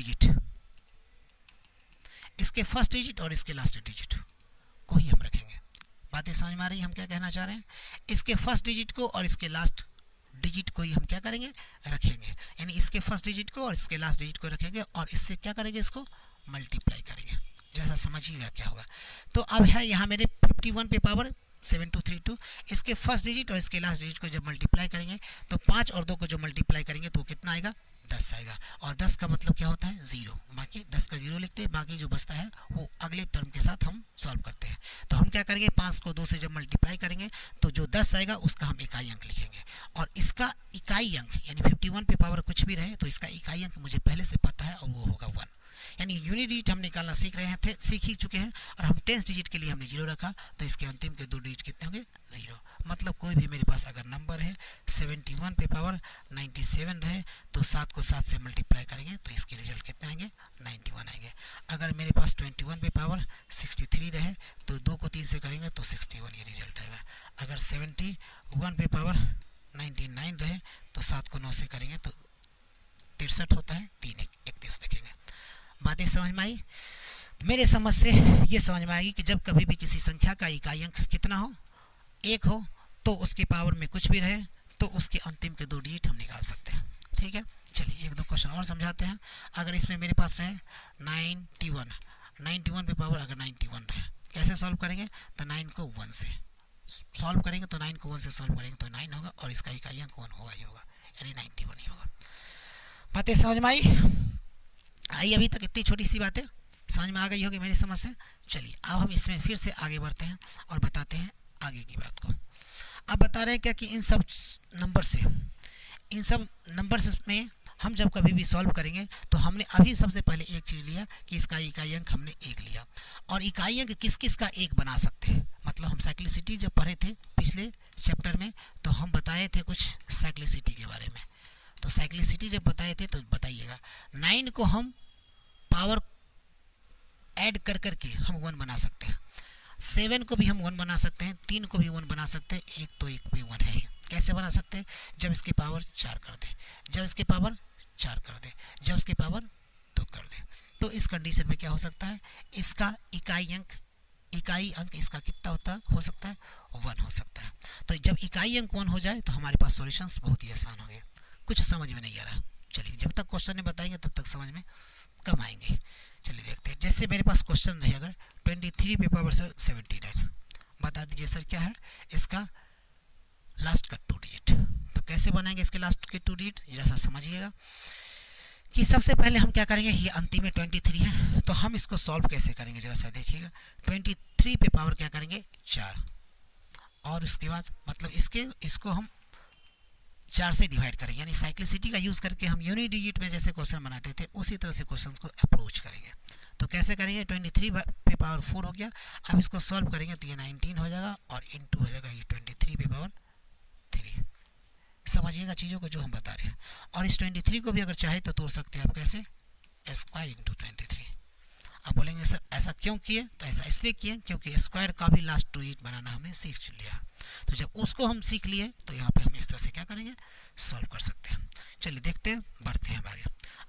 डिजिट और इसके लास्ट डिजिट को ही हम रखेंगे। बातें समझ में आ रही है हम क्या कहना चाह रहे हैं। इसके फर्स्ट डिजिट को और इसके लास्ट डिजिट को ही हम क्या करेंगे, रखेंगे। यानी इसके फर्स्ट डिजिट को और इसके लास्ट डिजिट को रखेंगे और इससे क्या करेंगे, इसको मल्टीप्लाई करेंगे। जैसा समझिएगा क्या होगा। तो अब है यहाँ मेरे 51 पे पावर 7232, इसके फर्स्ट डिजिट और इसके लास्ट डिजिट को जब मल्टीप्लाई करेंगे तो 5 और 2 को जो मल्टीप्लाई करेंगे तो कितना आएगा, 10 आएगा। और 10 का मतलब क्या होता है, 0। बाकी 10 का 0 लिखते हैं, बाकी जो बचता है वो अगले टर्म के साथ हम सॉल्व करते हैं। तो हम क्या करेंगे, 5 को 2 से जब मल्टीप्लाई करेंगे तो जो 10 आएगा उसका हम इकाई अंक लिखेंगे। और इसका इकाई अंक यानी 51 पे पावर कुछ भी रहे तो इसका इकाई अंक मुझे पहले से पता है और वो होगा 1। यानी यूनिट डिजिट हम निकालना सीख ही चुके हैं और हम 10 डिजिट के लिए हमने 0 रखा तो इसके अंतिम के 2 डिजिट कितने होंगे, 0। मतलब कोई भी मेरे पास अगर नंबर है 71 पे पावर 97 रहे तो 7 को 7 से मल्टीप्लाई करेंगे तो इसके रिजल्ट कितने आएंगे, 91 आएंगे। अगर मेरे पास 21 पे पावर 63 रहे तो 2 को 3 से करेंगे तो 61 ये रिजल्ट आएगा। अगर 71 पे पावर 99 रहे तो 7 को 9 से करेंगे तो 63 होता है, 3 31 लिखेंगे। बातें समझ में आई। मेरे समझ से ये समझ में आएगी कि जब कभी भी किसी संख्या का इकाई अंक कितना हो, 1 हो, तो उसके पावर में कुछ भी रहे तो उसके अंतिम के 2 डिजिट हम निकाल सकते हैं, ठीक है। चलिए 1-2 क्वेश्चन और समझाते हैं। अगर इसमें मेरे पास रहे 91 पे पावर अगर 91 रहे, कैसे सॉल्व करेंगे, तो 9 को 1 से सॉल्व करेंगे तो 9 को 1 से सॉल्व करेंगे तो 9 होगा और इसका इकाई अंक 1 होगा ही होगा, यानी 91 ही होगा। बातें समझ में आई अभी तक इतनी छोटी सी बातें समझ में आ गई होगी मेरी समझ से। चलिए अब हम इसमें फिर से आगे बढ़ते हैं और बताते हैं आगे की बात को। अब बता रहे हैं क्या कि इन सब नंबर्स में हम जब कभी भी सॉल्व करेंगे तो हमने अभी सबसे पहले एक चीज़ लिया कि इसका इकाई अंक हमने 1 लिया। और इकाई अंक किस किस का 1 बना सकते हैं, मतलब हम साइक्लिसिटी जब पढ़े थे पिछले चैप्टर में तो हम बताए थे कुछ साइक्लिसिटी के बारे में। तो साइक्लिसिटी जब बताए थे तो बताइएगा 9 को हम पावर ऐड कर करके हम 1 बना सकते हैं, 7 को भी हम 1 बना सकते हैं, 3 को भी 1 बना सकते हैं, 1 तो 1 भी 1 है ही। कैसे बना सकते हैं, जब इसके पावर 4 कर दे, जब इसके पावर 4 कर दे, जब इसके पावर 2 कर दे। तो इस कंडीशन में क्या हो सकता है, इसका इकाई अंक इसका कितना हो सकता है 1 हो सकता है। तो जब इकाई अंक 1 हो जाए तो हमारे पास सॉल्यूशंस बहुत ही आसान हो गए। कुछ समझ में नहीं आ रहा, चलिए जब तक क्वेश्चन नहीं बताएंगे तब तक समझ में कम आएंगे। चलिए देखते हैं। जैसे मेरे पास क्वेश्चन रहे अगर 23 पे पावर सर 79, बता दीजिए सर क्या है इसका लास्ट का 2 डिजिट। तो कैसे बनाएंगे इसके लास्ट के 2 डिजिट, जैसा समझिएगा कि सबसे पहले हम क्या करेंगे, ये अंतिम में 23 है तो हम इसको सॉल्व कैसे करेंगे जरा सा देखिएगा। 23 पे पावर क्या करेंगे 4, और उसके बाद मतलब इसको हम 4 से डिवाइड करेंगे, यानी साइक्लिसिटी का यूज़ करके हम यूनिट डिजिट में जैसे क्वेश्चन बनाते थे उसी तरह से क्वेश्चन को अप्रोच करेंगे। तो कैसे करेंगे, 23 पे पावर 4 हो गया, अब इसको सॉल्व करेंगे तो ये 19 हो जाएगा और इनटू हो जाएगा ये 23 पे पावर 3। समझिएगा चीज़ों को जो हम बता रहे हैं। और इस 23 को भी अगर चाहे तो तोड़ सकते हैं आप कैसे, स्क्वायर इंटू 23। अब बोलेंगे सर ऐसा क्यों किए, तो ऐसा इसलिए किए क्योंकि स्क्वायर का भी लास्ट 2 डिजिट बनाना हमने सीख लिया। तो जब उसको हम सीख लिए तो यहाँ पे हम इस तरह से क्या करेंगे, सॉल्व कर सकते हैं। चलिए देखते हैं, बढ़ते हैं आगे।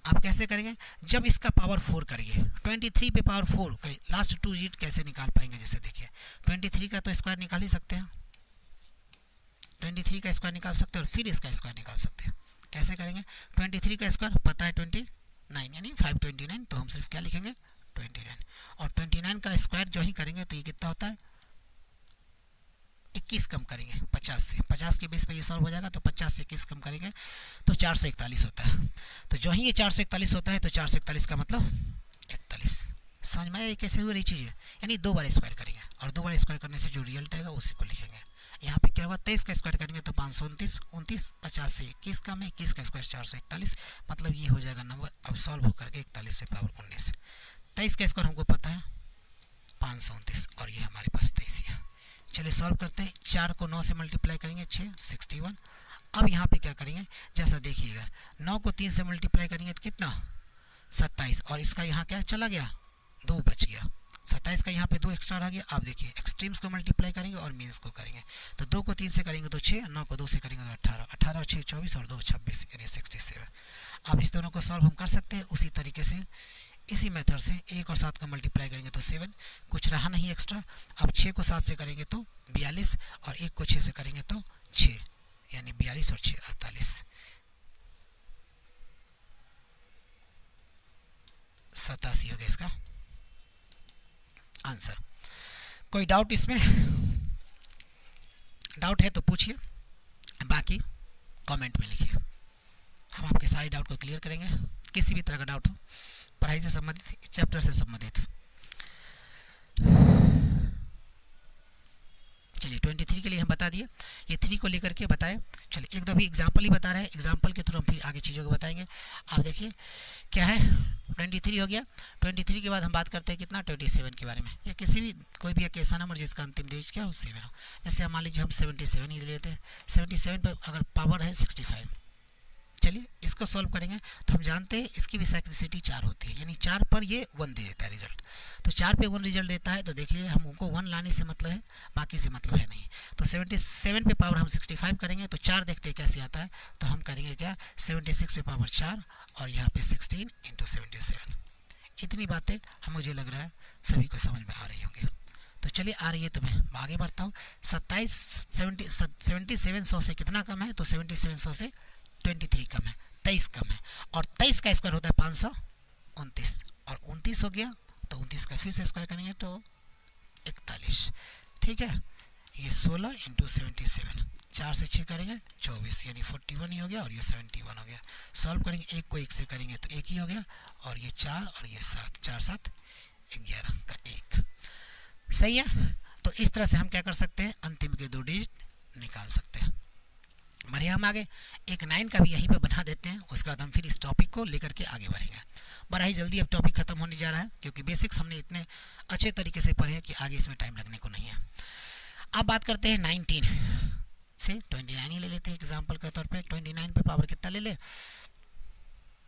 अब कैसे करेंगे, जब इसका पावर 4 करिए, 23 पे पावर 4 लास्ट 2 डिजिट कैसे निकाल पाएंगे, जैसे देखिए 23 का तो स्क्वायर निकाल ही सकते हैं, 23 का स्क्वायर निकाल सकते हैं और फिर इसका स्क्वायर निकाल सकते हैं। कैसे करेंगे, 23 का स्क्वायर पता है 29 यानी 529, तो हम सिर्फ क्या लिखेंगे 29, और 29 का स्क्वायर जो ही करेंगे तो ये कितना होता है 21 कम करेंगे 50 से, 50 के बेस पे ये सॉल्व हो जाएगा, तो 50 से 21 कम करेंगे तो 441 होता है। तो जो ही ये 441 होता है तो 441 का मतलब 41। समझ में आया कैसे हुई रही चीज़ है, यानी 2 बार स्क्वायर करेंगे और 2 बार स्क्वायर करने से जो रिजल्ट आएगा उसी को लिखेंगे। यहाँ पे क्या होगा, 23 का स्क्वायर करेंगे तो 529, 29 50 से 21 कम है, 21 का स्क्वायर 441, मतलब ये हो जाएगा नंबर। अब सॉल्व होकर के 41 पे पावर 19, 23 का स्क्वायर हमको पता है 529 और ये हमारे पास 23 है। चलिए सॉल्व करते हैं, 4 को 9 से मल्टीप्लाई करेंगे 6 61। अब यहाँ पे क्या करेंगे, जैसा देखिएगा 9 को 3 से मल्टीप्लाई करेंगे तो कितना 27, और इसका यहाँ क्या चला गया 2 बच गया, 27 का यहाँ पे 2 एक्स्ट्रा आ गया। अब देखिए एक्सट्रीम्स को मल्टीप्लाई करेंगे और मीन्स को करेंगे, तो 2 को 3 से करेंगे तो 6, 9 को 2 से करेंगे तो 18, 18 और 6 24 और 2 26 यानी 67। अब इस दोनों को सॉल्व हम कर सकते हैं उसी तरीके से, इसी मेथड से। 1 और 7 का मल्टीप्लाई करेंगे तो 7, कुछ रहा नहीं एक्स्ट्रा। अब 6 को 7 से करेंगे तो 42 और 1 को 6 से करेंगे तो 6, यानी 42 और 6 48, 87 हो गया इसका आंसर। कोई डाउट इसमें, डाउट है तो पूछिए, बाकी कमेंट में लिखिए, हम आपके सारे डाउट को क्लियर करेंगे। किसी भी तरह का डाउट हो पढ़ाई से संबंधित, चैप्टर से संबंधित। चलिए 23 के लिए हम बता दिए, ये 3 को लेकर के बताए। चलिए एक दो भी एग्जाम्पल ही बता रहे हैं, एग्जाम्पल के थ्रू हम फिर आगे चीज़ों को बताएंगे। आप देखिए क्या है, 23 हो गया। 23 के बाद हम बात करते हैं कितना 27 के बारे में, या किसी भी कोई भी एक ऐसा नंबर जिसका अंतिम डिजिट क्या हो 7 हो। जैसे मान लीजिए हम 77 ही लेते हैं, 77 पर अगर पावर है 65, चलिए इसको सॉल्व करेंगे तो हम जानते हैं इसकी भी साइक्लिसिटी 4 होती है, यानी 4 पर ये 1 दे देता है रिजल्ट। तो 4 पे 1 रिजल्ट देता है तो देखिए हमको 1 लाने से मतलब है, बाकी से मतलब है नहीं। तो 77 पे पावर हम 65 करेंगे तो 4 देखते हैं कैसे आता है, तो हम करेंगे क्या 76 पे पावर 4 और यहाँ पे 16 इंटू 77। इतनी बातें हम मुझे लग रहा है सभी को समझ में आ रही होंगी। तो चलिए आ रही है तो मैं आगे बढ़ता हूँ। 77 100 से कितना कम है, तो 77 100 से 23 कम है, 23 कम है, और 23 का स्क्वायर होता है 529, और 29 हो गया तो 29 का फिर से स्क्वायर करेंगे तो 41, ठीक है। ये 16 इंटू 77, 4 से 6 करेंगे 24 यानी 41 ही हो गया, और ये 71 हो गया। सॉल्व करेंगे, 1 को 1 से करेंगे तो 1 ही हो गया, और ये 4 और ये 7, 4 7 11 का 1, सही है। तो इस तरह से हम क्या कर सकते हैं, अंतिम के 2 डिजिट निकाल सकते हैं। बढ़िया, हम आगे एक 9 का भी यहीं पे बना देते हैं, उसके बाद हम फिर इस टॉपिक को लेकर के आगे बढ़ेंगे। बड़ा ही जल्दी अब टॉपिक खत्म होने जा रहा है, क्योंकि बेसिक्स हमने इतने अच्छे तरीके से पढ़े हैं कि आगे इसमें टाइम लगने को नहीं है। अब बात करते हैं 19 से 29 ही ले लेते हैं एग्जाम्पल के तौर पे। 29 पे पावर कितना ले ले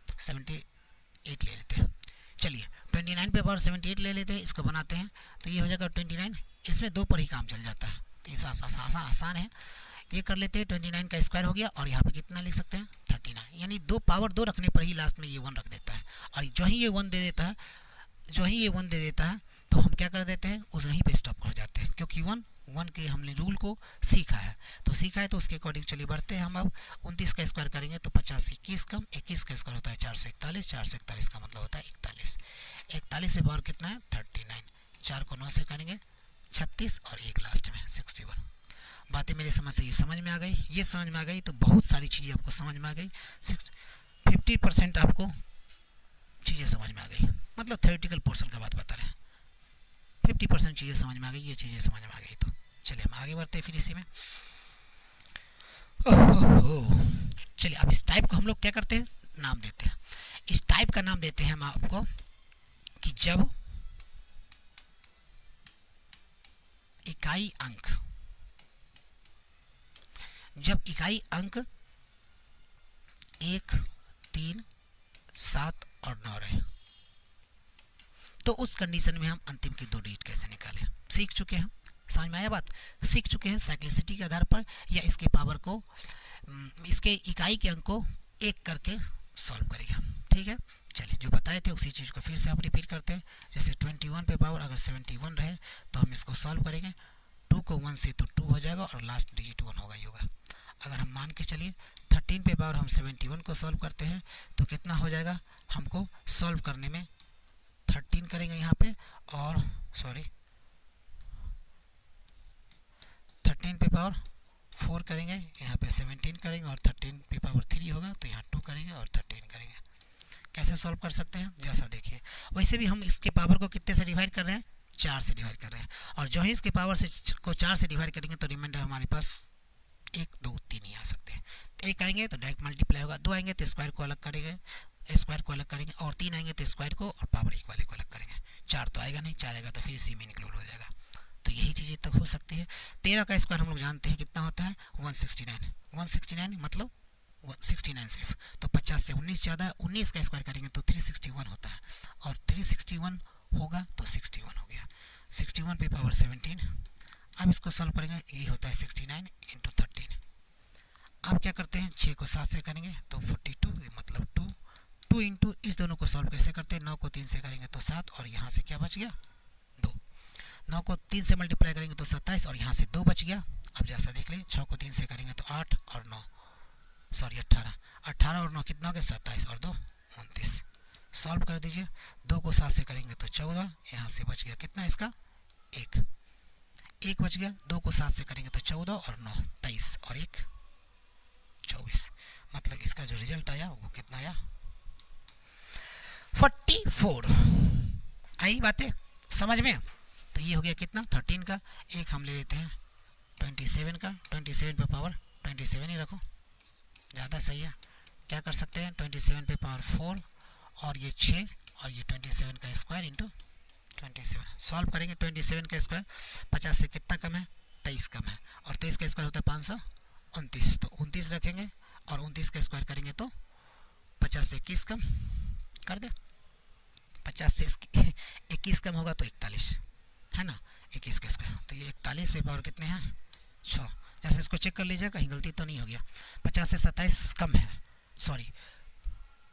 78 ले लेते हैं। चलिए 29 पे पावर 78 ले लेते हैं, इसको बनाते हैं तो ये हो जाएगा 29। इसमें 2 पर ही काम चल जाता है, तो ये आसान है। ये कर लेते हैं, 29 का स्क्वायर हो गया, और यहाँ पे कितना लिख सकते हैं 39, यानी 2 पावर 2 रखने पर ही लास्ट में ये 1 रख देता है। और जो ही ये 1 दे देता है तो हम क्या कर देते हैं, उस वहीं पे स्टॉप कर जाते हैं, क्योंकि 1 के हमने रूल को सीखा है तो उसके अकॉर्डिंग चलिए बढ़ते हैं हम। अब 29 का स्क्वायर करेंगे तो 50 से 21 कम, 21 का स्क्वायर होता है 441, 441 का मतलब होता है 41, 41 पे पावर कितना है 39, 4 को 9 से करेंगे 36 और 1 लास्ट में 61। बातें मेरे समझ से ये समझ में आ गई, ये समझ में आ गई तो बहुत सारी चीज़ें आपको समझ में आ गई। 50% आपको चीज़ें समझ में आ गई, मतलब थ्योरेटिकल पोर्शन का बात बता रहे हैं, 50% चीज़ें समझ में आ गई, ये चीज़ें समझ में आ गई। तो चलिए हम आगे बढ़ते हैं फिर इसी में। ओहो, चलिए अब इस टाइप को हम लोग क्या करते हैं, नाम देते हैं। इस टाइप का नाम देते हैं हम आपको कि जब इकाई अंक, जब इकाई अंक 1, 3, 7 और 9 रहे, तो उस कंडीशन में हम अंतिम की 2 डिजिट कैसे निकालें, सीख चुके हैं। समझ में आया बात, सीख चुके हैं साइक्लिसिटी के आधार पर या इसके पावर को, इसके इकाई के अंक को 1 करके सॉल्व करेंगे। ठीक है, चलिए जो बताए थे उसी चीज़ को फिर से आप रिपीट करते हैं। जैसे 21 पे पावर अगर 71 रहे तो हम इसको सॉल्व करेंगे, 2 को 1 से तो 2 हो जाएगा और लास्ट डिजिट 1 होगा ही होगा। अगर हम मान के चलिए 13 पे पावर हम 71 को सॉल्व करते हैं तो कितना हो जाएगा, हमको सॉल्व करने में 13 करेंगे यहाँ पे, और सॉरी 13 पे पावर 4 करेंगे, यहाँ पे 17 करेंगे और 13 पे पावर 3 होगा तो यहाँ 2 करेंगे और 13 करेंगे। कैसे सॉल्व कर सकते हैं, जैसा देखिए, वैसे भी हम इसके पावर को कितने से डिवाइड कर रहे हैं, 4 से डिवाइड कर रहे हैं, और जो ही इसके पावर से को 4 से डिवाइड करेंगे तो रिमाइंडर हमारे पास 1, 2, 3 ही आ सकते हैं। 1 आएंगे तो डायरेक्ट मल्टीप्लाई होगा, 2 आएंगे तो स्क्वायर को अलग करेंगे, स्क्वायर को अलग करेंगे, और 3 आएंगे तो स्क्वायर को और पावर 1 वाले को अलग करेंगे। 4 तो आएगा नहीं, 4 आएगा तो फिर इसी में इंक्लूड हो जाएगा। तो यही चीज़ें तक हो सकती है। 13 का स्क्वायर हम लोग जानते हैं कितना होता है, 169। 169 मतलब 69 सिर्फ, तो 50 से 19 ज़्यादा, 19 का स्क्वायर करेंगे तो 361 होता है, और 361 होगा तो 61 हो गया। 61 पे पावर 17, अब इसको सॉल्व करेंगे, ये होता है 69 इंटू 13। अब क्या करते हैं, 6 को 7 से करेंगे तो 42, मतलब 2 इंटू इस दोनों को सॉल्व कैसे करते हैं, 9 को 3 से करेंगे तो 7, और यहाँ से क्या बच गया, 2। 9 को 3 से मल्टीप्लाई करेंगे तो 27, और यहाँ से 2 बच गया। अब जैसा देख लें, 6 को 3 से करेंगे तो 8 और 9, सॉरी 18 और 9 कितना हो गया, 27 और 2 29। सॉल्व कर दीजिए, 2 को 7 से करेंगे तो 14, यहाँ से बच गया कितना इसका, 1 बच गया। 2 को 7 से करेंगे तो 14 और 9 23 और 1 24, मतलब इसका जो रिजल्ट आया वो कितना आया, 44। आई बातें समझ में। तो ये हो गया कितना, 13 का। एक हम ले लेते हैं 27 का, 27 पे पावर 27 ही रखो, ज़्यादा सही है। क्या कर सकते हैं, 27 पे पावर 4 और ये 6 और ये 27 का स्क्वायर इंटू 27। सॉल्व करेंगे, 27 का स्क्वायर 50 से कितना कम है, 23 कम है, और 23 का स्क्वायर होता है 529, तो 29 रखेंगे, और 29 का स्क्वायर करेंगे तो 50 से 21 कम कर दे, 50 से 21 कम होगा तो 41 है ना, 21 का स्क्वायर, तो ये 41 पे पावर कितने हैं, 6। जैसे इसको चेक कर लीजिए कहीं गलती तो नहीं हो गया। 50 से 27 कम है, सॉरी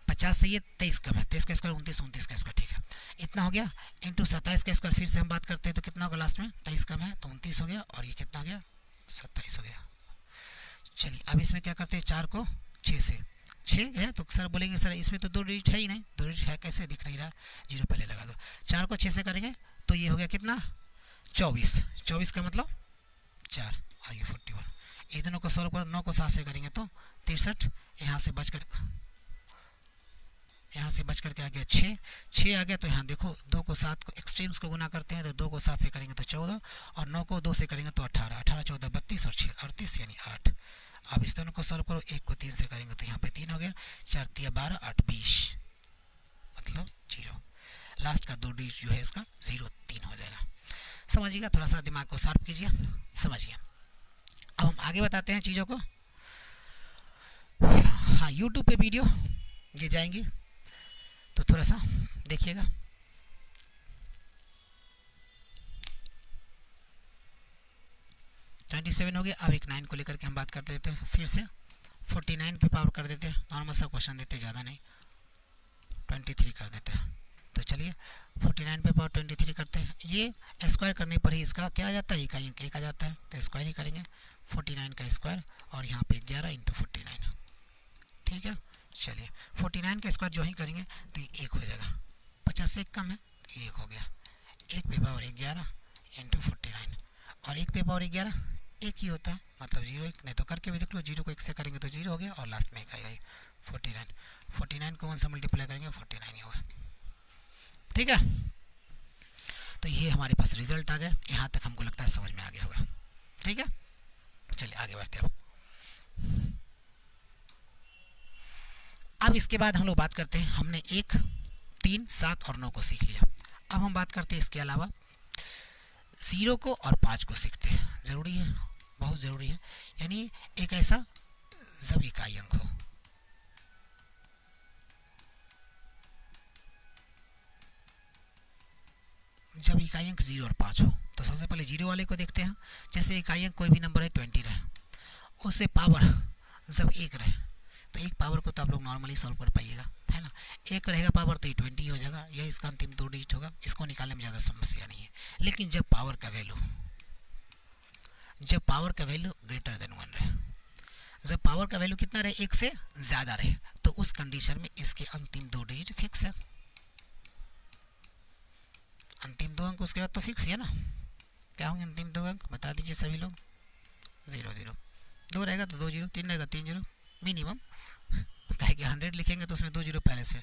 50 से ये 23 कम है, 23 का स्क्वायर 29, 29 का स्क्वायर, ठीक है, इतना हो गया। इंटू 27 का स्क्वायर फिर से हम बात करते हैं तो कितना होगा लास्ट में, 23 कम है तो 29 हो गया, और ये कितना हो गया, 27 हो गया। चलिए अब इसमें क्या करते हैं, 4 को 6 से, 6 है तो सर बोलेंगे सर इसमें तो 2 डिजिट है ही नहीं, 2 डिजिट है कैसे, दिख नहीं रहा, 0 पहले लगा दो। 4 को 6 से करेंगे तो ये हो गया कितना, 24, 24 का मतलब 4 और ये 41। इस दोनों को सॉल्व करो, 9 को 7 से करेंगे तो 63, यहाँ से बच कर के आ गया 6 आ गया। तो यहाँ देखो 2 को 7 को एक्सट्रीम्स को गुना करते हैं तो 2 को 7 से करेंगे तो 14, और 9 को 2 से करेंगे तो 18, 18 14 32 और 6 38 यानी 8। अब इस दोनों को सॉल्व करो, 1 को 3 से करेंगे तो यहाँ पे 3 हो गया, 4 3 12 8 20, मतलब 0। लास्ट का 2 डिजिट जो है इसका 0 3 हो जाएगा। समझिएगा, थोड़ा सा दिमाग को शार्प कीजिए, समझिए। अब हम आगे बताते हैं चीज़ों को। हाँ, यूट्यूब पे वीडियो ये जाएंगी तो थोड़ा सा देखिएगा। ट्वेंटी 27 हो गया। अब एक 9 को लेकर के हम बात कर देते हैं, फिर से 49 पे पावर कर देते हैं, नॉर्मल सा क्वेश्चन देते, ज़्यादा नहीं, 23 कर देते हैं। तो चलिए 49 पे पावर 23 करते हैं। ये स्क्वायर करने पर ही इसका क्या आ जाता है, इकाई अंक 1 आ जाता है, तो स्क्वायर ही करेंगे 49 का स्क्वायर, और यहाँ पे 11 इंटू 49, ठीक है। चलिए 49 का स्क्वायर जो ही करेंगे तो ये 1 हो जाएगा, 50 से 1 कम है तो 1 हो गया। 1 पे पावर 11 इंटू 49, और 1 पे पावर 11 1 ही होता है, मतलब 0 1, नहीं तो करके भी देख लो, 0 को 1 से करेंगे तो 0 हो गया, और लास्ट में 1 आएगा 49। 49 को 1 से मल्टीप्लाई करेंगे 49 ही होगा। ठीक है, तो ये हमारे पास रिजल्ट आ गया। यहाँ तक हमको लगता है समझ में आ गया होगा। ठीक है, चलिए आगे बढ़ते हैं। अब इसके बाद हम लोग बात करते हैं, हमने 1, 3, 7 और 9 को सीख लिया। अब हम बात करते हैं इसके अलावा 0 को और 5 को सीखते हैं। ज़रूरी है, बहुत ज़रूरी है। यानी एक ऐसा जब इकाई अंक हो, जब इकाई अंक 0 और 5 हो, तो सबसे पहले 0 वाले को देखते हैं। जैसे इकाई अंक कोई भी नंबर है 20 रहे, उससे पावर जब 1 रहे, तो एक पावर को तो आप लोग नॉर्मली सॉल्व कर पाइएगा, है ना। 1 रहेगा पावर तो ये 20 हो जाएगा, यह इसका अंतिम 2 डिजिट होगा। इसको निकालने में ज़्यादा समस्या नहीं है। लेकिन जब पावर का वैल्यू ग्रेटर देन 1 रहे, जब पावर का वैल्यू कितना रहे, 1 से ज़्यादा रहे, तो उस कंडीशन में इसके अंतिम 2 डिजिट फिक्स है। अंतिम 2 अंक उसके बाद तो फिक्स है ना। क्या होंगे अंतिम 2 अंक, बता दीजिए सभी लोग। 0 0, 2 रहेगा तो 2 0, 3 रहेगा 3 0 मिनिमम। कहे कि 100 लिखेंगे तो उसमें 2 0 पहले से,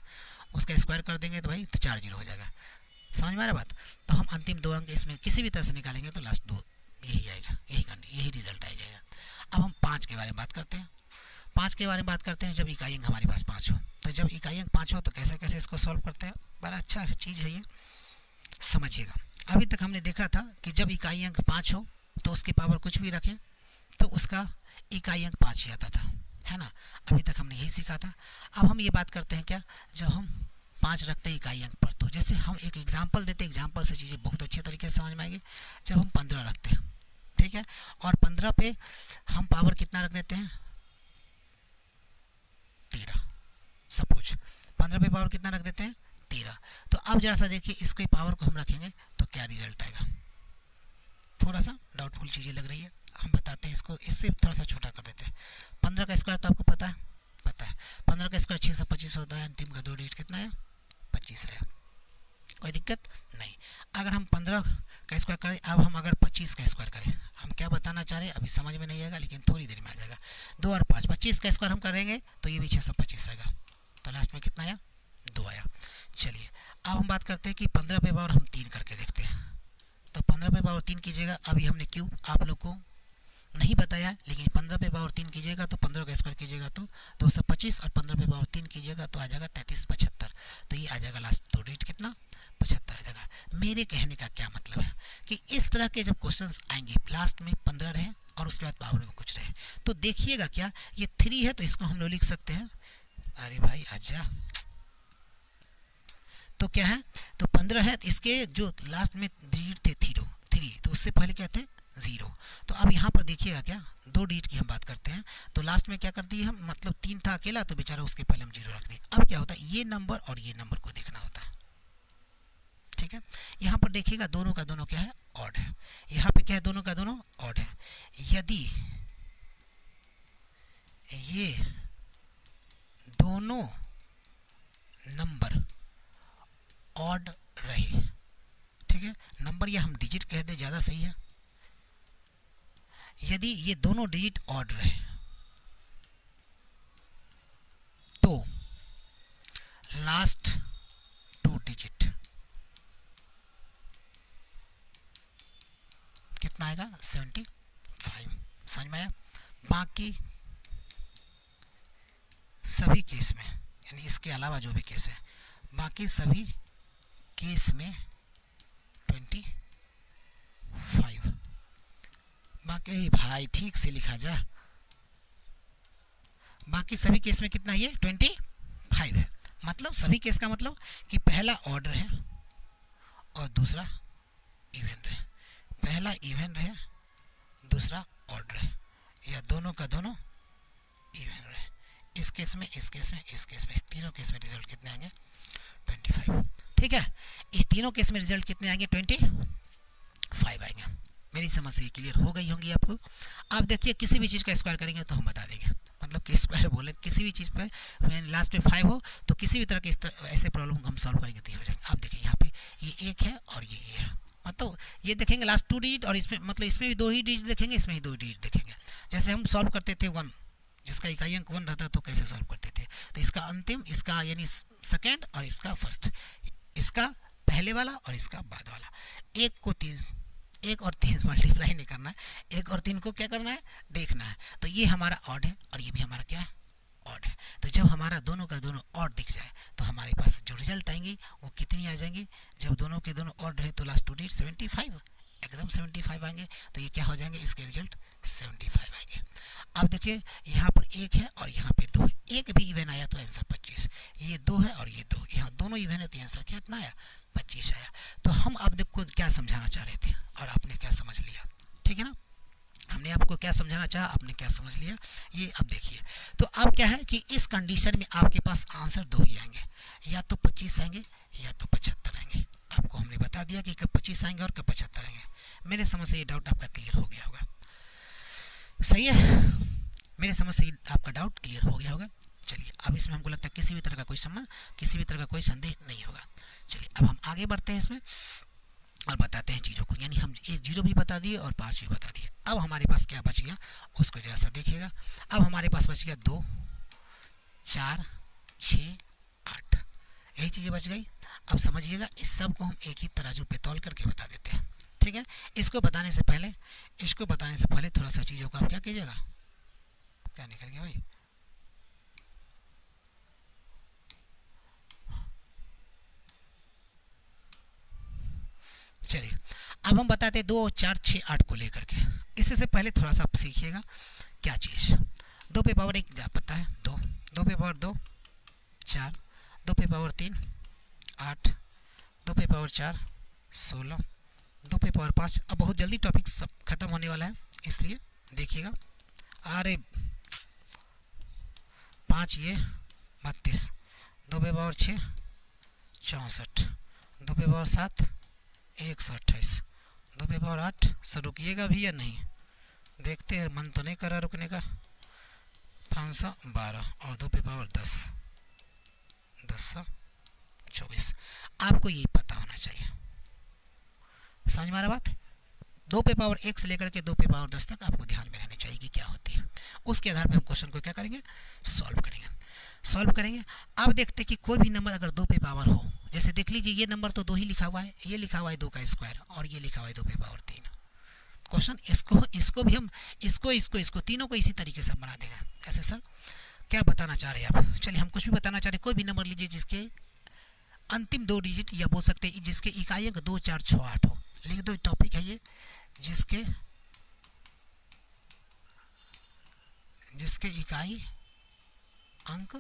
उसका स्क्वायर कर देंगे तो भाई तो 4 0 हो जाएगा। समझ में आ रहा बात। तो हम अंतिम 2 अंक इसमें किसी भी तरह से निकालेंगे तो लास्ट 2 यही आएगा, यही रिजल्ट आ जाएगा। अब हम 5 के बारे में बात करते हैं। 5 के बारे में बात करते हैं जब इकाई अंक हमारे पास 5 हो। तो जब इकाई अंक 5 हो तो कैसे कैसे इसको सॉल्व करते हैं, बड़ा अच्छा चीज़ है ये, समझिएगा। अभी तक हमने देखा था कि जब इकाई अंक 5 हो तो उसके पावर कुछ भी रखें तो उसका इकाई अंक 5 ही आता था, है ना। अभी तक हमने यही सीखा था। अब हम ये बात करते हैं क्या, जब हम 5 रखते हैं इकाई अंक पर, तो जैसे हम एक एग्जाम्पल देते हैं, एग्जाम्पल से चीज़ें बहुत अच्छे तरीके से समझ में आएगी। जब हम 15 रखते हैं, ठीक है, और 15 पे हम पावर कितना रख देते हैं, 13। सपोज 15 पे पावर कितना रख देते हैं, 13। तो अब जरा सा देखिए, इसके पावर को हम रखेंगे तो क्या रिजल्ट आएगा। थोड़ा सा डाउटफुल चीज़ें लग रही है, हम बताते हैं इसको, इससे थोड़ा सा छोटा कर देते हैं। 15 का स्क्वायर तो आपको पता है 15 का स्क्वायर 625 होता है। अंतिम का 2 डिजिट कितना है, 25 है। कोई दिक्कत नहीं। अगर हम 15 का स्क्वायर करें, अब हम अगर 25 का स्क्वायर करें, हम क्या बताना चाह रहे हैं अभी समझ में नहीं आएगा, लेकिन थोड़ी देर में आ जाएगा। 2 और 5, 25 का स्क्वायर हम करेंगे तो ये भी 625 आएगा। तो लास्ट में कितना आया, 2 आया। चलिए अब हम बात करते हैं कि 15 पे पावर हम 3 करके देखते हैं। तो 15 पे पावर 3 कीजिएगा। अभी हमने क्यूब आप लोग को नहीं बताया, लेकिन 15 पे पावर 3 कीजिएगा तो 15 का स्क्वायर कीजिएगा तो 225, और 15 पे पावर 3 कीजिएगा तो आ जाएगा 33 75। तो ये आ जाएगा लास्ट 2 डिजिट कितना, 75 आ जाएगा। मेरे कहने का क्या मतलब है कि इस तरह के जब क्वेश्चंस आएंगे लास्ट में 15 रहे और उसके बाद पावर में कुछ रहे, तो देखिएगा क्या, ये 3 है तो इसको हम लोग लिख सकते हैं, अरे भाई आजा, तो क्या है, तो 15 है तो इसके जो लास्ट में डिजिट थे 3, तो उससे पहले क्या थे 0। तो अब यहाँ पर देखिएगा क्या, 2 डिजिट की हम बात करते हैं तो लास्ट में क्या कर दिए हम, मतलब 3 था अकेला तो बेचारा उसके पहले हम 0 रख दिए। अब क्या होता है, ये नंबर और ये नंबर को देखना होता है, ठीक है। यहाँ पर देखिएगा दोनों का दोनों क्या है, ऑड है। यहाँ पे क्या है, दोनों का दोनों ऑड है। यदि ये दोनों नंबर ऑड रहे, ठीक है, नंबर या हम डिजिट कह दे ज़्यादा सही है। यदि ये दोनों डिजिट ऑड रहे तो लास्ट 2 डिजिट कितना आएगा, 75। समझ में आया। बाकी सभी केस में, यानी इसके अलावा जो भी केस है, बाकी सभी केस में 25। बाकी भाई ठीक से लिखा जा, बाकी सभी केस में कितना, ये 25 है। मतलब सभी केस का मतलब कि पहला ऑर्डर है और दूसरा इवन रहे, पहला इवन रहे दूसरा ऑर्डर है, या दोनों का दोनों इवन रहे। इस केस में, इस केस में, इस केस में, इस तीनों केस में रिजल्ट कितने आएंगे, 25। ठीक है, इस तीनों केस में रिजल्ट कितने आएंगे, 25 आएंगे। मेरी समस्या क्लियर हो गई होंगी आपको। आप देखिए किसी भी चीज़ का स्क्वायर करेंगे तो हम बता देंगे, मतलब कि स्क्वायर बोले किसी भी चीज़ पे लास्ट में 5 हो तो किसी भी तरह के ऐसे प्रॉब्लम हम सॉल्व करेंगे तो हो जाएंगे। आप देखिए यहाँ पे ये 1 है और ये है, मतलब ये देखेंगे लास्ट 2 डिजिट, और इसमें मतलब इसमें भी 2 ही डिजिट देखेंगे, इसमें ही 2 डिजिट देखेंगे। जैसे हम सॉल्व करते थे 1, जिसका इकाई अंक 1 रहता तो कैसे सॉल्व करते थे, तो इसका अंतिम, इसका यानी सेकेंड और इसका फर्स्ट, इसका पहले वाला और इसका बाद वाला। एक को 3, 1 और 3 मल्टीप्लाई नहीं करना है, 1 और 3 को क्या करना है, देखना है। तो ये हमारा ऑड है और ये भी हमारा क्या है, ऑड है। तो जब हमारा दोनों का दोनों ऑड दिख जाए तो हमारे पास जो रिजल्ट आएंगी वो कितनी आ जाएंगी, जब दोनों के दोनों ऑड रहे तो लास्ट टू डिजिट 75, एकदम 75 आएंगे। तो ये क्या हो जाएंगे, इसके रिजल्ट 75 आएंगे। अब देखिए यहाँ पर 1 है और यहाँ पे 2 है, एक भी इवन आया तो आंसर 25, ये 2 है और ये 2, यहाँ दोनों इवन है तो आंसर क्या इतना आया, 25 आया। तो हम आप देखो क्या समझाना चाह रहे थे और आपने क्या समझ लिया, ठीक है ना। हमने आपको क्या समझाना चाहा, आपने क्या समझ लिया, ये अब देखिए। तो अब क्या है कि इस कंडीशन में आपके पास आंसर 2 ही आएंगे, या तो 25 आएंगे या तो 75 आएंगे। आपको हमने बता दिया कि कब 25 आएंगे और कब 75 आएंगे। मेरे समझ से ये डाउट आपका क्लियर हो गया होगा, सही है, मेरे समझ से आपका डाउट क्लियर हो गया होगा। चलिए अब इसमें हमको लगता है किसी भी तरह का कोई संदेह नहीं होगा। चलिए अब हम आगे बढ़ते हैं इसमें और बताते हैं चीज़ों को, यानी हम 0 भी बता दिए और 5 भी बता दिए। अब हमारे पास क्या बच गया उसको जरा सा देखिएगा। अब हमारे पास बच गया 2, 4, 6, 8, यही चीज़ें बच गई। अब समझिएगा इस सब को हम एक ही तराजू पे तौल करके बता देते हैं, ठीक है। इसको बताने से पहले थोड़ा सा चीज़ों को आप क्या कीजिएगा, क्या निकल गया भाई, चलिए अब हम बताते हैं 2, 4, 6, 8 को लेकर के। इससे से पहले थोड़ा सा आप सीखिएगा क्या चीज़, 2 पे पावर 1 पता है 2, 2 पे पावर 2 4, 2 पे पावर 3 8, 2 पे पावर 4 16, 2 पे पावर 5। अब बहुत जल्दी टॉपिक सब खत्म होने वाला है, इसलिए देखिएगा। अरे 5 ये 32, 2 पे पावर 6 64, 2 पे पावर 7 128, 2 पे पावर 8। सर रुकिएगा भी या नहीं, देखते हैं, मन तो नहीं कर रहा रुकने का। 512 और 2 पे पावर 10 24। आपको ये पता होना चाहिए, समझ में आ रहा बात। 2 पे पावर 1 से लेकर के 2 पे पावर 10 तक आपको ध्यान में रहनी चाहिए कि क्या होती है। उसके आधार पर हम क्वेश्चन को क्या करेंगे, सॉल्व करेंगे। अब देखते हैं कि कोई भी नंबर अगर 2 पे पावर हो, जैसे देख लीजिए ये नंबर तो 2 ही लिखा हुआ है, ये लिखा हुआ है 2 का स्क्वायर और ये लिखा हुआ है 2 पे पावर 3। क्वेश्चन इसको भी हम इसको तीनों को इसी तरीके से बना देगा। ऐसे सर क्या बताना चाह रहे हैं आप, चलिए हम कुछ भी बताना चाह रहे हैं। कोई भी नंबर लीजिए जिसके अंतिम 2 डिजिट या बोल सकते हैं जिसके इकाई अंक 2, 4, 6, 8 हो। लिख दो, टॉपिक है ये, जिसके इकाई अंक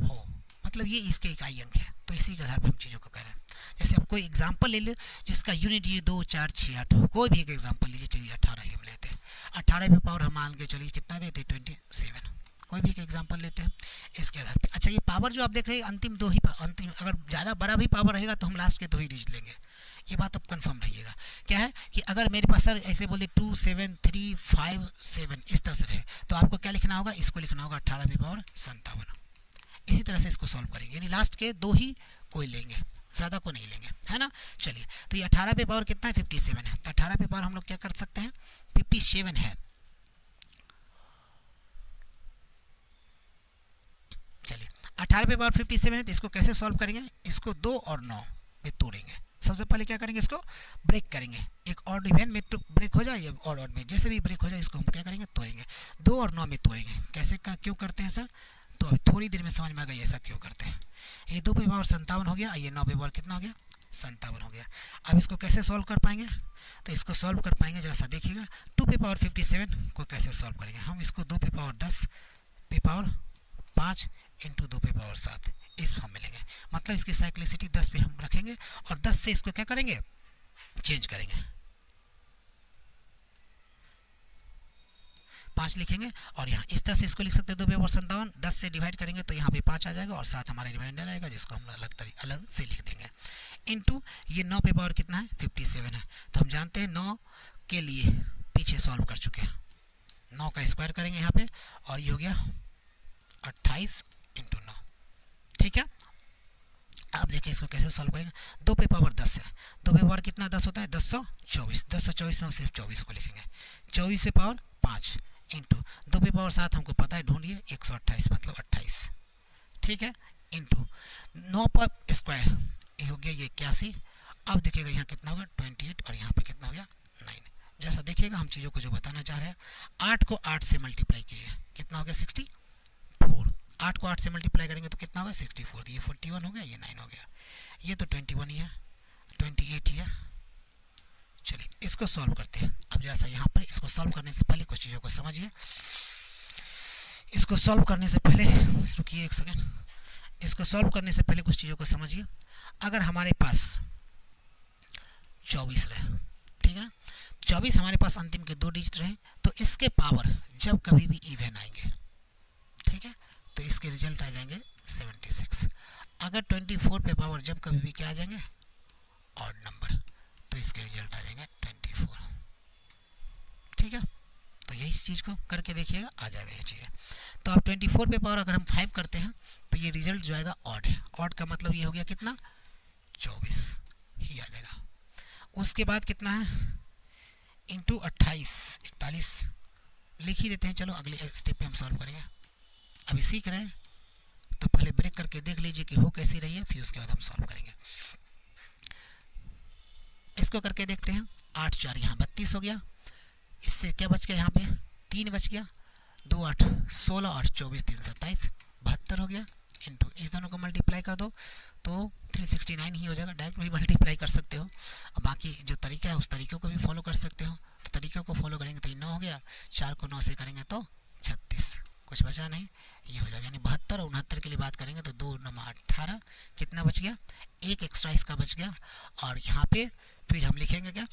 हो, मतलब ये इसके इकाई अंक है। तो इसी के आधार पर हम चीज़ों को करें। जैसे आप कोई एग्जांपल ले ले जिसका यूनिट ये 2, 4, 6, 8 हो, कोई भी एक एग्जांपल लीजिए। चलिए 18 ही हम लेते हैं, 18 पे पावर हम मान के चलिए कितना देते हैं 27। कोई भी एक एग्जांपल लेते हैं इसके आधार पे। अच्छा ये पावर जो आप देख रहे हैं अंतिम 2 ही, अंतिम अगर ज़्यादा बड़ा भी पावर रहेगा तो हम लास्ट के 2 ही डिजिट लेंगे, ये बात अब कंफर्म रहिएगा। क्या है कि अगर मेरे पास सर ऐसे बोले 2, 7, 3, 5, 7 इस तरह से रहे तो आपको क्या लिखना होगा, इसको लिखना होगा 18 पे पावर 57। इसी तरह से इसको सॉल्व करेंगे, यानी लास्ट के 2 ही कोई लेंगे, ज़्यादा को नहीं लेंगे, है ना। चलिए तो ये 18 पे पावर कितना है 57 है, तो 18 पे पावर हम लोग क्या कर सकते हैं 57 है। चलिए 18 पे पावर 57 है तो इसको कैसे सॉल्व करेंगे, इसको 2 और 9 में तोड़ेंगे। सबसे पहले क्या करेंगे, इसको ब्रेक करेंगे, एक ऑड इवन में तो ब्रेक हो जाए या ऑड में जैसे भी ब्रेक हो जाए इसको हम क्या करेंगे तोड़ेंगे, 2 और 9 में तोड़ेंगे। कैसे क्यों करते हैं सर, तो अभी थोड़ी देर में समझ में आ गई ऐसा क्यों करते हैं। ये 2 पे पावर 57 हो गया, ये 9 पे पावर कितना हो गया 57 हो गया। अब इसको कैसे सॉल्व कर पाएंगे, तो इसको सॉल्व कर पाएंगे जरा सा देखिएगा। 2 पे पावर 57 को कैसे सॉल्व करेंगे, हम इसको 2 पे पावर 10 पे पावर 5 इंटू 2 पे पावर 7 इस फॉर्म में लेंगे। मतलब इसकी साइक्लिसिटी 10 पे हम रखेंगे और 10 से इसको क्या करेंगे चेंज करेंगे, 5 लिखेंगे और यहाँ इस तरह से इसको लिख सकते हैं 2 पे पावर 57, 10 से डिवाइड करेंगे तो यहाँ पे 5 आ जाएगा और साथ हमारा रिमाइंडर आएगा जिसको हम अलग से लिख देंगे। इनटू ये 9 पे पावर कितना है 57 है, तो हम जानते हैं 9 के लिए पीछे सॉल्व कर चुके हैं, 9 का स्क्वायर करेंगे यहाँ पे और ये हो गया 28 इंटू 9, ठीक है। अब देखिए इसको कैसे सॉल्व करेंगे, 2 पे पावर 10 है, 2 पे पावर कितना 10 होता है 1024, 1024 में हम सिर्फ 24 को लिखेंगे, 24 पे पावर 5 इंटू 2 पे पावर 7 हमको पता है ढूंढिए 128 मतलब 28, ठीक है, इंटू 9 पर स्क्वायर ये हो गया ये 81। अब देखिएगा यहाँ कितना होगा 28 और यहाँ पे कितना हो गया 9। जैसा देखिएगा हम चीज़ों को जो बताना चाह रहे हैं, 8 को 8 से मल्टीप्लाई कीजिए, कितना हो गया 64। 8 को 8 से मल्टीप्लाई करेंगे तो कितना होगा 64। ये 41 हो गया, ये 9 हो गया, ये तो 21 ही है, 28 ही है। चलिए इसको सॉल्व करते हैं। अब जैसा यहाँ पर इसको सॉल्व करने से पहले कुछ चीज़ों को समझिए। इसको सॉल्व करने से पहले रुकिए एक सेकेंड, इसको सॉल्व करने से पहले कुछ चीज़ों को समझिए। अगर हमारे पास 24 रहे, ठीक है ना, 24 हमारे पास अंतिम के 2 डिजिट रहे, तो इसके पावर जब कभी भी इवन आएंगे, ठीक है, तो इसके रिजल्ट आ जाएंगे 76। अगर 24 पे पावर जब कभी भी क्या आ जाएंगे ऑड नंबर, तो इसके रिजल्ट आ जाएंगे 24। ठीक है, तो यही चीज़ को करके देखिएगा, आ जाएगा ये चीज़। तो अब 24 पे पावर अगर हम 5 करते हैं तो ये रिजल्ट जो आएगा ऑड है। ऑड का मतलब ये हो गया कितना 24 ही आ जाएगा। उसके बाद कितना है इंटू 28 41 लिख ही देते हैं। चलो अगले स्टेप पे हम सॉल्व करेंगे। अभी सीख रहे हैं तो पहले ब्रेक करके देख लीजिए कि हो कैसी रही है, फिर उसके बाद हम सॉल्व करेंगे। इसको करके देखते हैं। 8 4 यहाँ 32 हो गया, इससे क्या बच गया यहाँ पे 3 बच गया, 2 8 16 और 24 3 27 72 हो गया। इंटू इस दोनों को मल्टीप्लाई कर दो तो 369 ही हो जाएगा। डायरेक्ट भी मल्टीप्लाई कर सकते हो, अब बाकी जो तरीका है उस तरीके को भी फॉलो कर सकते हो। तो तरीक़ों को फॉलो करेंगे तो ये 9 हो गया, 4 को 9 से करेंगे तो 36, कुछ बचा नहीं, ये हो जाएगा। यानी 72 और 69 के लिए बात करेंगे तो 2 9 18 कितना बच गया, एक एक्स्ट्रा इसका बच गया। और यहाँ पे फिर हम लिखेंगे क्या,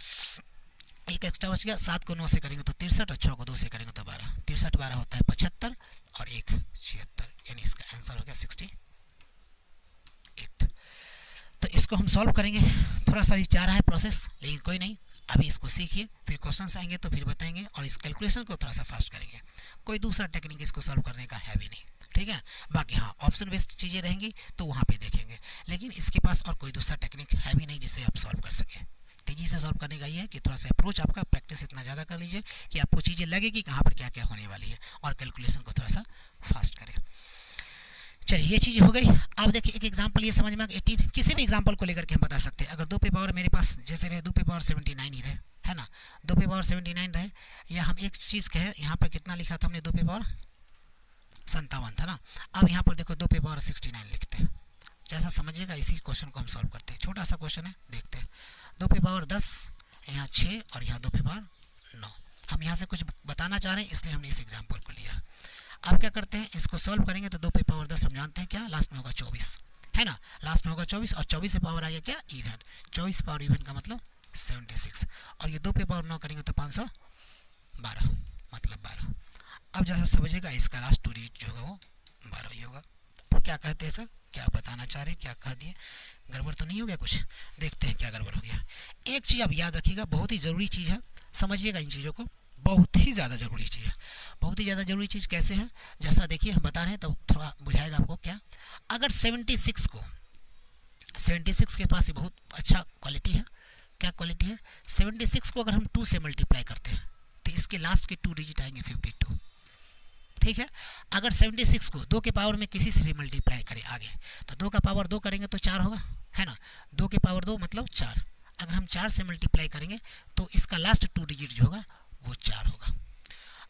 एक एक्स्ट्रा बच गया। 7 को 9 से करेंगे तो 63 और 6 को 2 से करेंगे तो 12। 63 12 होता है 75 और 1 76, यानी इसका आंसर हो गया 68। तो इसको हम सॉल्व करेंगे। थोड़ा सा भी चाह रहा है प्रोसेस, लेकिन कोई नहीं, अभी इसको सीखिए, फिर क्वेश्चंस आएंगे तो फिर बताएंगे और इस कैलकुलेशन को थोड़ा सा फास्ट करेंगे। कोई दूसरा टेक्निक इसको सॉल्व करने का है भी नहीं, ठीक है। बाकी हाँ ऑप्शन बेस्ड चीज़ें रहेंगी तो वहाँ पे देखेंगे, लेकिन इसके पास और कोई दूसरा टेक्निक है भी नहीं जिससे आप सॉल्व कर सकें। तेज़ी से सॉल्व करने का ये है कि थोड़ा सा अप्रोच आपका प्रैक्टिस इतना ज़्यादा कर लीजिए कि आपको चीज़ें लगे कि कहाँ पर क्या क्या होने वाली है, और कैलकुलेशन को थोड़ा सा फास्ट करें। चलिए ये चीज़ हो गई। आप देखिए एक एग्जांपल ये समझ में आ गया। 18 किसी भी एग्जांपल को लेकर के हम बता सकते हैं। अगर 2 पे पावर मेरे पास जैसे रहे 2 पे पावर 79 ही रहे, है ना, 2 पे पावर 79 रहे, या हम एक चीज़ कहें यहाँ पर कितना लिखा था हमने 2 पे पावर 57 था ना। अब यहाँ पर देखो 2 पे पावर 69 लिखते हैं, जैसा समझिएगा। इसी क्वेश्चन को हम सॉल्व करते हैं। छोटा सा क्वेश्चन है, देखते हैं। 2 पे पावर 10, यहाँ 6 और यहाँ 2 पे पावर 9। हम यहाँ से कुछ बताना चाह रहे हैं इसलिए हमने इस एग्जाम्पल को लिया। अब क्या करते हैं, इसको सॉल्व करेंगे तो 2 पे पावर 10 हम जानते हैं क्या, लास्ट में होगा 24, है ना, लास्ट में होगा 24 और 24 से पावर आ गया क्या इवन। 24 पावर इवन का मतलब 76, और ये 2 पे पावर 9 करेंगे तो 512 मतलब 12। अब जैसा समझिएगा इसका लास्ट 2 डिजिट जो होगा वो 12 ही होगा। क्या कहते हैं सर, क्या बताना चाह रहे हैं, क्या कह दिए, गड़बड़ तो नहीं हो गया कुछ? देखते हैं क्या गड़बड़ हो गया। एक चीज़ आप याद रखिएगा, बहुत ही ज़रूरी चीज़ है, समझिएगा इन चीज़ों को, बहुत ही ज़्यादा ज़रूरी चीज़ है। बहुत ही ज़्यादा ज़रूरी चीज़ कैसे है, जैसा देखिए हम बता रहे हैं तो थोड़ा बुझाएगा आपको। क्या, अगर 76 को 76 के पास ये बहुत अच्छा क्वालिटी है। क्या क्वालिटी है, 76 को अगर हम 2 से मल्टीप्लाई करते हैं तो इसके लास्ट के 2 डिजिट आएंगे 52, ठीक है। अगर 76 को 2 के पावर में किसी से भी मल्टीप्लाई करें आगे, तो 2 का पावर 2 करेंगे तो 4 होगा, है ना, 2 के पावर 2 मतलब 4। अगर हम 4 से मल्टीप्लाई करेंगे तो इसका लास्ट 2 डिजिट जो होगा वो 4 होगा।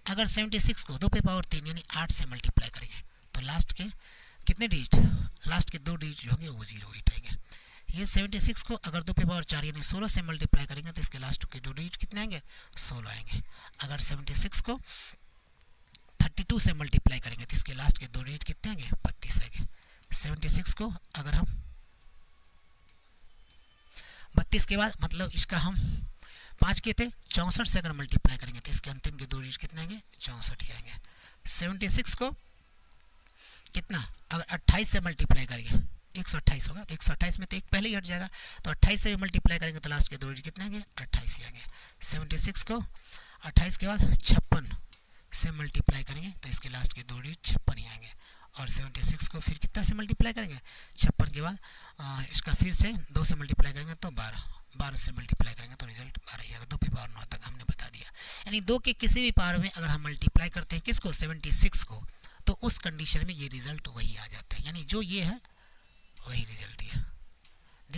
अगर 76 को 2 पे पावर 3 यानी 8 से मल्टीप्लाई करेंगे तो लास्ट के कितने डिजिट, लास्ट के 2 डिजिट जो होंगे वो 08 आएंगे। ये 76 को अगर 2 पे पावर 4 यानी 16 से मल्टीप्लाई करेंगे तो इसके लास्ट के 2 डिजिट कितने आएंगे, 16 आएंगे। अगर 76 को 32 से मल्टीप्लाई करेंगे तो इसके लास्ट के 2 डिजिट कितने आएंगे, 32 आएंगे। 76 को अगर हम 32 के बाद मतलब इसका हम 5 के थे, 64 से अगर मल्टीप्लाई करेंगे तो इसके अंतिम के 2 डिजिट कितने आएंगे, 64 ही आएंगे। 76 को कितना अगर 28 से मल्टीप्लाई करेंगे 128 होगा, तो 128 में तो एक पहले ही हट जाएगा, तो 28 से भी मल्टीप्लाई करेंगे तो लास्ट के 2 डिजिट कितने आएंगे, 28 ही आएंगे। 76 को 28 के बाद 56 से मल्टीप्लाई करेंगे तो इसके लास्ट के 2 डिजिट 56 ही आएंगे। और 76 को फिर कितना से मल्टीप्लाई करेंगे, 56 के बाद इसका फिर से 2 से मल्टीप्लाई करेंगे तो 12 से मल्टीप्लाई करेंगे तो रिजल्ट 12 ही आएगा। 2 पे पावर 9 तक हमने बता दिया। यानी 2 के किसी भी पावर में अगर हम मल्टीप्लाई करते हैं किसको, 76 को, तो उस कंडीशन में ये रिजल्ट वही आ जाता है। यानी जो ये है वही रिजल्ट है।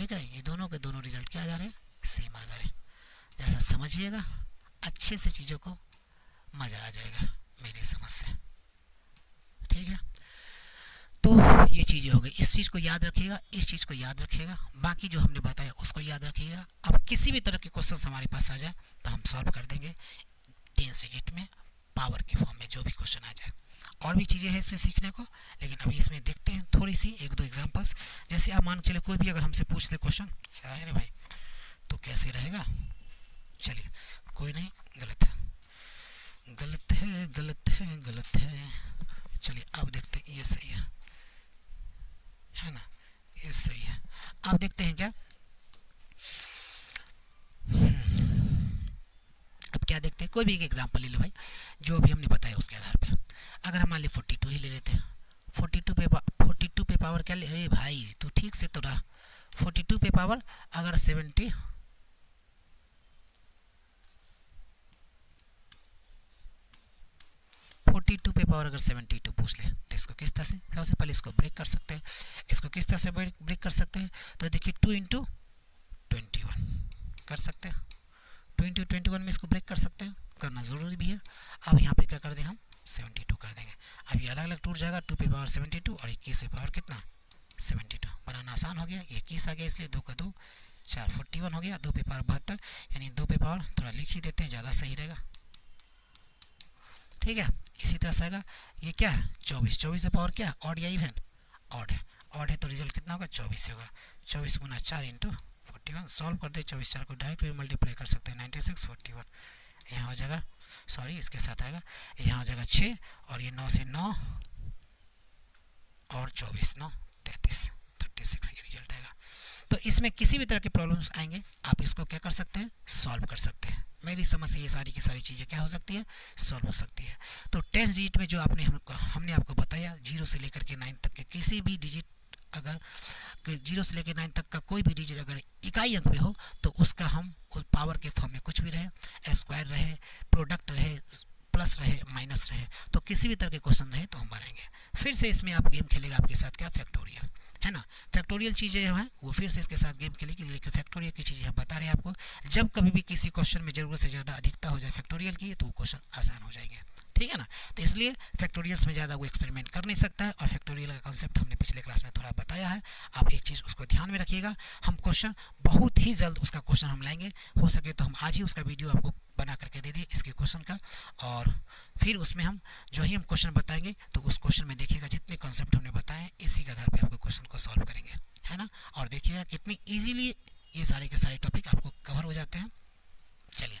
देख रहे हैं ये दोनों के दोनों रिजल्ट क्या आ जा रहे हैं, सेम आ जा रहे हैं। जैसा समझिएगा अच्छे से चीज़ों को मज़ा आ जाएगा मेरी समझ से, ठीक है। तो ये चीज़ें हो गई, इस चीज़ को याद रखिएगा, इस चीज़ को याद रखिएगा, बाकी जो हमने बताया उसको याद रखिएगा। अब किसी भी तरह के क्वेश्चन हमारे पास आ जाए तो हम सॉल्व कर देंगे 10 डिजिट में, पावर के फॉर्म में जो भी क्वेश्चन आ जाए। और भी चीज़ें हैं इसमें सीखने को, लेकिन अभी इसमें देखते हैं थोड़ी सी 1-2 एग्जांपल्स। जैसे आप मान के चले कोई भी अगर हमसे पूछ ले क्वेश्चन, क्या है रे भाई, तो कैसे रहेगा, चलिए कोई नहीं, गलत है गलत है गलत है गलत है, चलिए अब देखते हैं ये सही है ना, ये सही है। अब देखते हैं क्या, अब क्या देखते हैं, कोई भी एक एग्जांपल ले लो भाई, जो भी हमने बताया उसके आधार पे। अगर हम मान ली 42 ही ले लेते हैं, 42 पे पावर क्या ले, अरे भाई तू ठीक से तो रहा, 42 पे पावर अगर 70 42 पे पावर अगर 72 पूछ ले तो इसको किस तरह से, सबसे पहले इसको ब्रेक कर सकते हैं। इसको किस तरह से ब्रेक कर सकते हैं, तो देखिए 2 × 21 कर सकते हैं, 2 × 21 में इसको ब्रेक कर सकते हैं, करना ज़रूरी भी है। अब यहाँ पे क्या कर देंगे हम, 72 कर देंगे। अब ये अलग अलग टूट जाएगा, 2 पे पावर 72 और 21 पे पावर कितना, 72, बनाना आसान हो गया। ये 21 आ गया, इसलिए 2 का 2 4 41 हो गया, 2 पे पावर 72, यानी 2 पे पावर थोड़ा लिख ही देते हैं, ज़्यादा सही रहेगा, ठीक है। इसी तरह से आएगा, ये क्या है 24, 24 पे पावर क्या है, ऑड या इवन, ऑड है, ऑड है तो रिजल्ट कितना होगा 24 होगा, 24 × 4 × 41, सॉल्व कर दे, 24 4 को डायरेक्ट भी मल्टीप्लाई कर सकते हैं, 96 41 यहाँ हो जाएगा, सॉरी इसके साथ आएगा, यहाँ हो जाएगा 6 और ये 9 से 9 और 24 9 33 36 ये रिजल्ट आएगा। तो इसमें किसी भी तरह के प्रॉब्लम्स आएंगे आप इसको क्या कर सकते हैं, सॉल्व कर सकते हैं। मेरी समझ से ये सारी की सारी चीज़ें क्या हो सकती है, सॉल्व हो सकती है। तो 10 डिजिट में जो हमने आपको बताया 0 से लेकर के 9 तक के किसी भी डिजिट, अगर 0 से लेकर 9 तक का कोई भी डिजिट अगर इकाई अंक में हो तो उसका हम उस पावर के फॉर्म में कुछ भी रहे, स्क्वायर रहे, प्रोडक्ट रहे, प्लस रहे, माइनस रहे, तो किसी भी तरह के क्वेश्चन रहे तो हम बनाएंगे। फिर से इसमें आप गेम खेलेगा आपके साथ क्या, फैक्टोरियल है ना, फैक्टोरियल चीज़ें जो हैं वो फिर से इसके साथ गेम खेलेगी, लेकिन फैक्टोरियल की चीज़ें हम बता रहे हैं आपको। जब कभी भी किसी क्वेश्चन में ज़रूरत से ज़्यादा अधिकता हो जाए फैक्टोरियल की तो वो क्वेश्चन आसान हो जाएंगे, ठीक है ना। तो इसलिए फैक्टोरियल्स में ज़्यादा वो एक्सपेरिमेंट कर नहीं सकता है, और फैक्टोरियल का कॉन्सेप्ट हमने पिछले क्लास में थोड़ा बताया है। आप एक चीज़ उसको ध्यान में रखिएगा, हम क्वेश्चन बहुत ही जल्द उसका क्वेश्चन हम लाएंगे, हो सके तो हम आज ही उसका वीडियो आपको बना करके दे दिए इसके क्वेश्चन का, और फिर उसमें हम जो ही हम क्वेश्चन बताएंगे तो उस क्वेश्चन में देखिएगा जितने कॉन्सेप्ट हमने बताए इसी के आधार पे आपको क्वेश्चन को सॉल्व करेंगे, है ना। और देखिएगा कितनी इजीली ये सारे के सारे टॉपिक आपको कवर हो जाते हैं। चलिए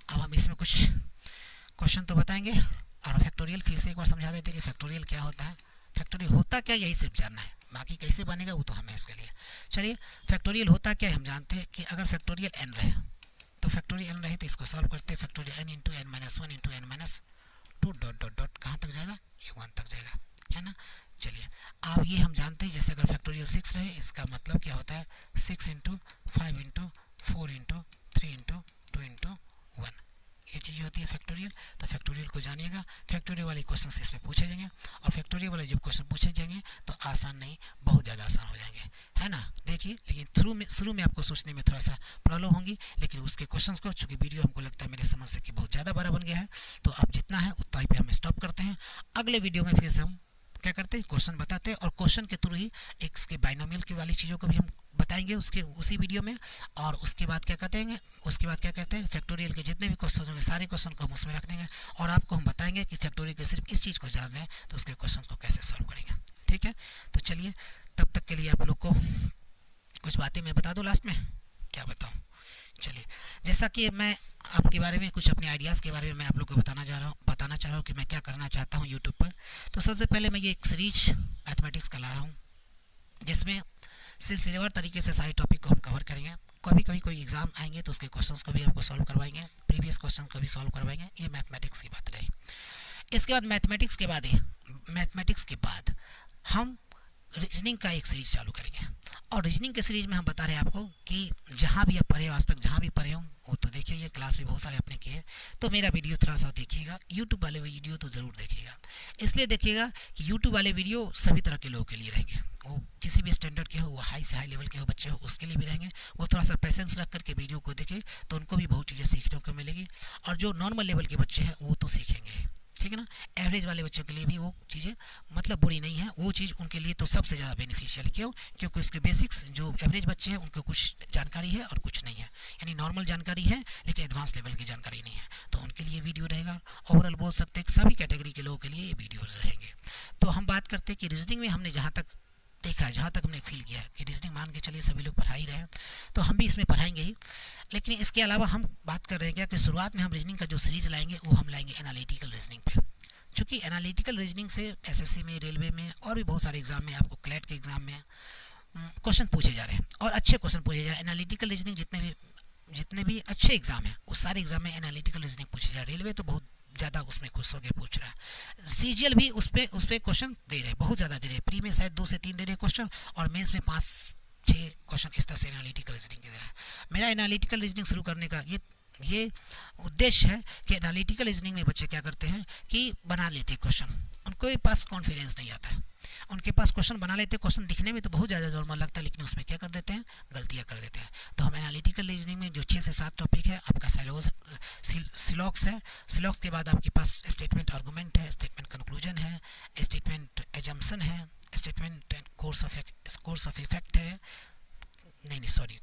अब हम इसमें कुछ क्वेश्चन तो बताएंगे, और फैक्टोरियल फिर से एक बार समझा देते हैं कि फैक्टोरियल क्या होता है, फैक्टोरियल होता क्या यही सिर्फ जानना है, बाकी कैसे बनेगा वो तो हमें इसके लिए। चलिए फैक्टोरियल होता क्या है हम जानते हैं कि अगर फैक्टोरियल n रहे तो फैक्टोरियल n रहे तो इसको सॉल्व करते हैं, factorial n × n-1 × n-2 dot dot dot कहाँ तक जाएगा, ये 1 तक जाएगा, है ना। चलिए अब ये हम जानते हैं, जैसे अगर फैक्टोरियल 6 रहे इसका मतलब क्या होता है, 6 × 5 × 4 × 3 × 2 × 1, ये चीज़ होती है फैक्टोरियल। तो फैक्टोरियल को जानिएगा, फैक्टोरियल वाले क्वेश्चन इसमें पूछे जाएंगे, और फैक्टोरियल वाले जब क्वेश्चन पूछे जाएंगे तो आसान नहीं बहुत ज़्यादा आसान हो जाएंगे, है ना। देखिए लेकिन शुरू में आपको सोचने में थोड़ा सा प्रॉब्लम होगी, लेकिन उसके क्वेश्चंस को, चूँकि वीडियो हमको लगता है मेरे समझ से कि बहुत ज़्यादा बड़ा बन गया है, तो अब जितना है उतना ही पे हम स्टॉप करते हैं। अगले वीडियो में फिर से हम क्या करते हैं, क्वेश्चन बताते हैं, और क्वेश्चन के थ्रू ही एक इसके बाइनोमियल की वाली चीज़ों को भी हम बताएंगे उसी वीडियो में। और उसके बाद क्या कहते हैं, फैक्टोरियल के जितने भी क्वेश्चन होंगे सारे क्वेश्चन को हम उसमें रख देंगे, और आपको हम बताएंगे कि फैक्टोरियल के सिर्फ इस चीज़ को जान रहे हैं तो उसके क्वेश्चन को कैसे सॉल्व करेंगे, ठीक है। तो चलिए तब तक के लिए आप लोग को कुछ बातें मैं बता दूँ लास्ट में, क्या बताऊँ। चलिए जैसा कि मैं आपके बारे में कुछ अपने आइडियाज़ के बारे में मैं आप लोग को बताना चाह रहा हूँ कि मैं क्या करना चाहता हूँ यूट्यूब पर। तो सबसे पहले मैं ये एक सीरीज मैथमेटिक्स का ला रहा हूँ जिसमें सिलसिलेवार तरीके से सारे टॉपिक को हम कवर करेंगे। कभी कभी कोई एग्जाम आएंगे तो उसके क्वेश्चंस को भी आपको सॉल्व करवाएंगे, प्रीवियस क्वेश्चन को भी सॉल्व करवाएंगे, ये मैथमेटिक्स की बात रही। इसके बाद मैथमेटिक्स के बाद हम रीजनिंग का एक सीरीज चालू करेंगे। और रीजनिंग के सीरीज में हम बता रहे हैं आपको कि जहाँ भी आप पढ़े हो आज तक, जहाँ भी पढ़े हो वो तो देखिए, ये क्लास भी बहुत सारे अपने किए, तो मेरा वीडियो थोड़ा सा देखिएगा, यूट्यूब वाले वीडियो तो ज़रूर देखिएगा। इसलिए देखिएगा कि यूट्यूब वाले वीडियो सभी तरह के लोगों के लिए रहेंगे, वो किसी भी स्टैंडर्ड के हो, वो हाई से हाई लेवल के हो बच्चे हो, उसके लिए भी रहेंगे। वो थोड़ा सा पेशेंस रख करके वीडियो को देखें तो उनको भी बहुत चीज़ें सीखने को मिलेगी। और जो नॉर्मल लेवल के बच्चे हैं वो तो सीखेंगे, ठीक है ना। एवरेज वाले बच्चों के लिए भी वो चीज़ें मतलब बुरी नहीं है, वो चीज़ उनके लिए तो सबसे ज़्यादा बेनिफिशियल। क्यों? क्योंकि उसके बेसिक्स जो एवरेज बच्चे हैं उनको कुछ जानकारी है और कुछ नहीं है, यानी नॉर्मल जानकारी है लेकिन एडवांस लेवल की जानकारी नहीं है, तो उनके लिए वीडियो रहेगा। ओवरऑल बोल सकते हैं कि सभी कैटेगरी के लोगों के लिए ये वीडियोज़ रहेंगे। तो हम बात करते हैं कि रीजनिंग में हमने जहाँ तक देखा है, जहाँ तक हमने फील किया है कि रीजनिंग मान के चलिए सभी लोग पढ़ा ही रहे हैं, तो हम भी इसमें पढ़ाएंगे ही। लेकिन इसके अलावा हम बात कर रहे हैं क्या कि शुरुआत में हम रीजनिंग का जो सीरीज लाएंगे वो हम लाएंगे एनालिटिकल रीजनिंग पे। चूँकि एनालिटिकल रीजनिंग से एसएससी में, रेलवे में और भी बहुत सारे एग्जाम में, आपको क्लैट के एग्जाम में क्वेश्चन पूछे जा रहे हैं और अच्छे क्वेश्चन पूछे जा रहे हैं। एनालिटिकल रीजनिंग जितने भी अच्छे एग्जाम हैं उस सारे एग्जाम में एनालिटिकल रीजनिंग पूछी जा रही है। रेलवे तो बहुत ज़्यादा उसमें खुश होकर पूछ रहा है, सीजीएल भी उस पर क्वेश्चन दे रहे हैं, बहुत ज़्यादा दे रहे हैं। प्री में शायद 2 से 3 दे रहे हैं क्वेश्चन, और मेंस में 5-6 क्वेश्चन इस तरह से एनालिटिकल रीजनिंग के दे रहा है। मेरा एनालिटिकल रीजनिंग शुरू करने का ये उद्देश्य है कि एनालिटिकल रीजनिंग में बच्चे क्या करते हैं कि बना लेते हैं क्वेश्चन, उनके पास कॉन्फिडेंस नहीं आता है, उनके पास क्वेश्चन बना लेते हैं, क्वेश्चन दिखने में तो बहुत ज़्यादा नॉर्मल लगता है लेकिन उसमें क्या कर देते हैं, गलतियाँ कर देते हैं। तो हम एनालिटिकल रीजनिंग में जो 6 से 7 टॉपिक है, आपका सिलॉक्स है, सिलॉक्स के बाद आपके पास स्टेटमेंट आर्गूमेंट है, स्टेटमेंट कंक्लूजन है, स्टेटमेंट एजम्पशन है, स्टेटमेंट कोर्स ऑफ इफेक्ट है,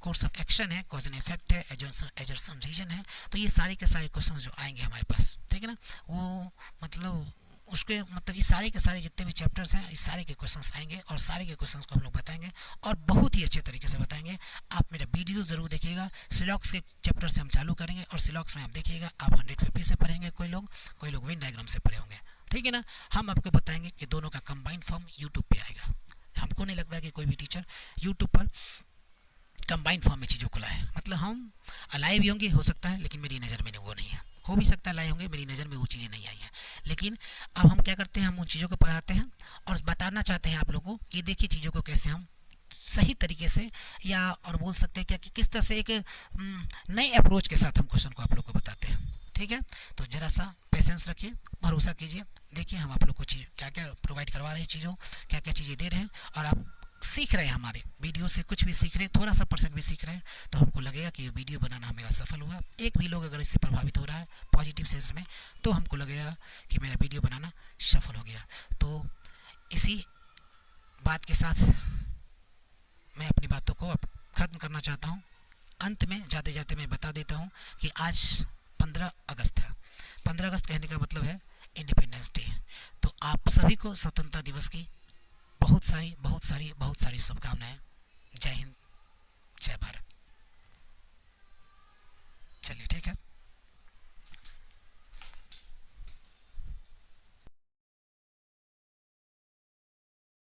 कोर्स ऑफ एक्शन है, कॉज एंड इफेक्ट है, एजर्सन रीजन है। तो ये सारे के सारे क्वेश्चंस जो आएंगे हमारे पास, ठीक है ना, वो मतलब उसके मतलब इस सारे के सारे जितने भी चैप्टर्स हैं इस सारे के क्वेश्चंस आएंगे और सारे के क्वेश्चंस को हम लोग बताएंगे और बहुत ही अच्छे तरीके से बताएंगे। आप मेरा वीडियो ज़रूर देखिएगा। सिलॉक्स के चैप्टर से हम चालू करेंगे और सिलॉक्स में आप देखिएगा आप 150 से पढ़ेंगे, कोई लोग वेन डायग्राम से पढ़े होंगे, ठीक है ना। हम आपको बताएंगे कि दोनों का कंबाइंड फॉर्म यूट्यूब पर आएगा। हमको नहीं लगता कि कोई भी टीचर यूट्यूब पर कंबाइंड फॉर्म में चीज़ों को लाए, मतलब हम लाए भी होंगे हो सकता है, लेकिन मेरी नज़र में वो नहीं है, हो भी सकता है लाए होंगे, मेरी नज़र में वो चीज़ें नहीं आई हैं। लेकिन अब हम क्या करते हैं, हम उन चीज़ों को पढ़ाते हैं और बताना चाहते हैं आप लोगों को कि देखिए चीज़ों को कैसे हम सही तरीके से या और बोल सकते हैं क्या कि किस तरह से एक नए अप्रोच के साथ हम क्वेश्चन को आप लोग को बताते हैं, ठीक है। तो ज़रा सा पेशेंस रखिए, भरोसा कीजिए, देखिए हम आप लोग को चीज़ क्या क्या प्रोवाइड करवा रहे हैं, चीज़ों क्या क्या चीज़ें दे रहे हैं और आप सीख रहे हैं, हमारे वीडियो से कुछ भी सीख रहे हैं, थोड़ा सा % भी सीख रहे हैं, तो हमको लगेगा कि ये वीडियो बनाना मेरा सफल हुआ। एक भी लोग अगर इससे प्रभावित हो रहा है पॉजिटिव सेंस में, तो हमको लगेगा कि मेरा वीडियो बनाना सफल हो गया। तो इसी बात के साथ मैं अपनी बातों को अब ख़त्म करना चाहता हूँ। अंत में जाते जाते मैं बता देता हूँ कि आज 15 अगस्त है। 15 अगस्त कहने का मतलब है इंडिपेंडेंस डे। तो आप सभी को स्वतंत्रता दिवस की बहुत सारी शुभकामनाएं। जय हिंद, जय भारत। चलिए ठीक है।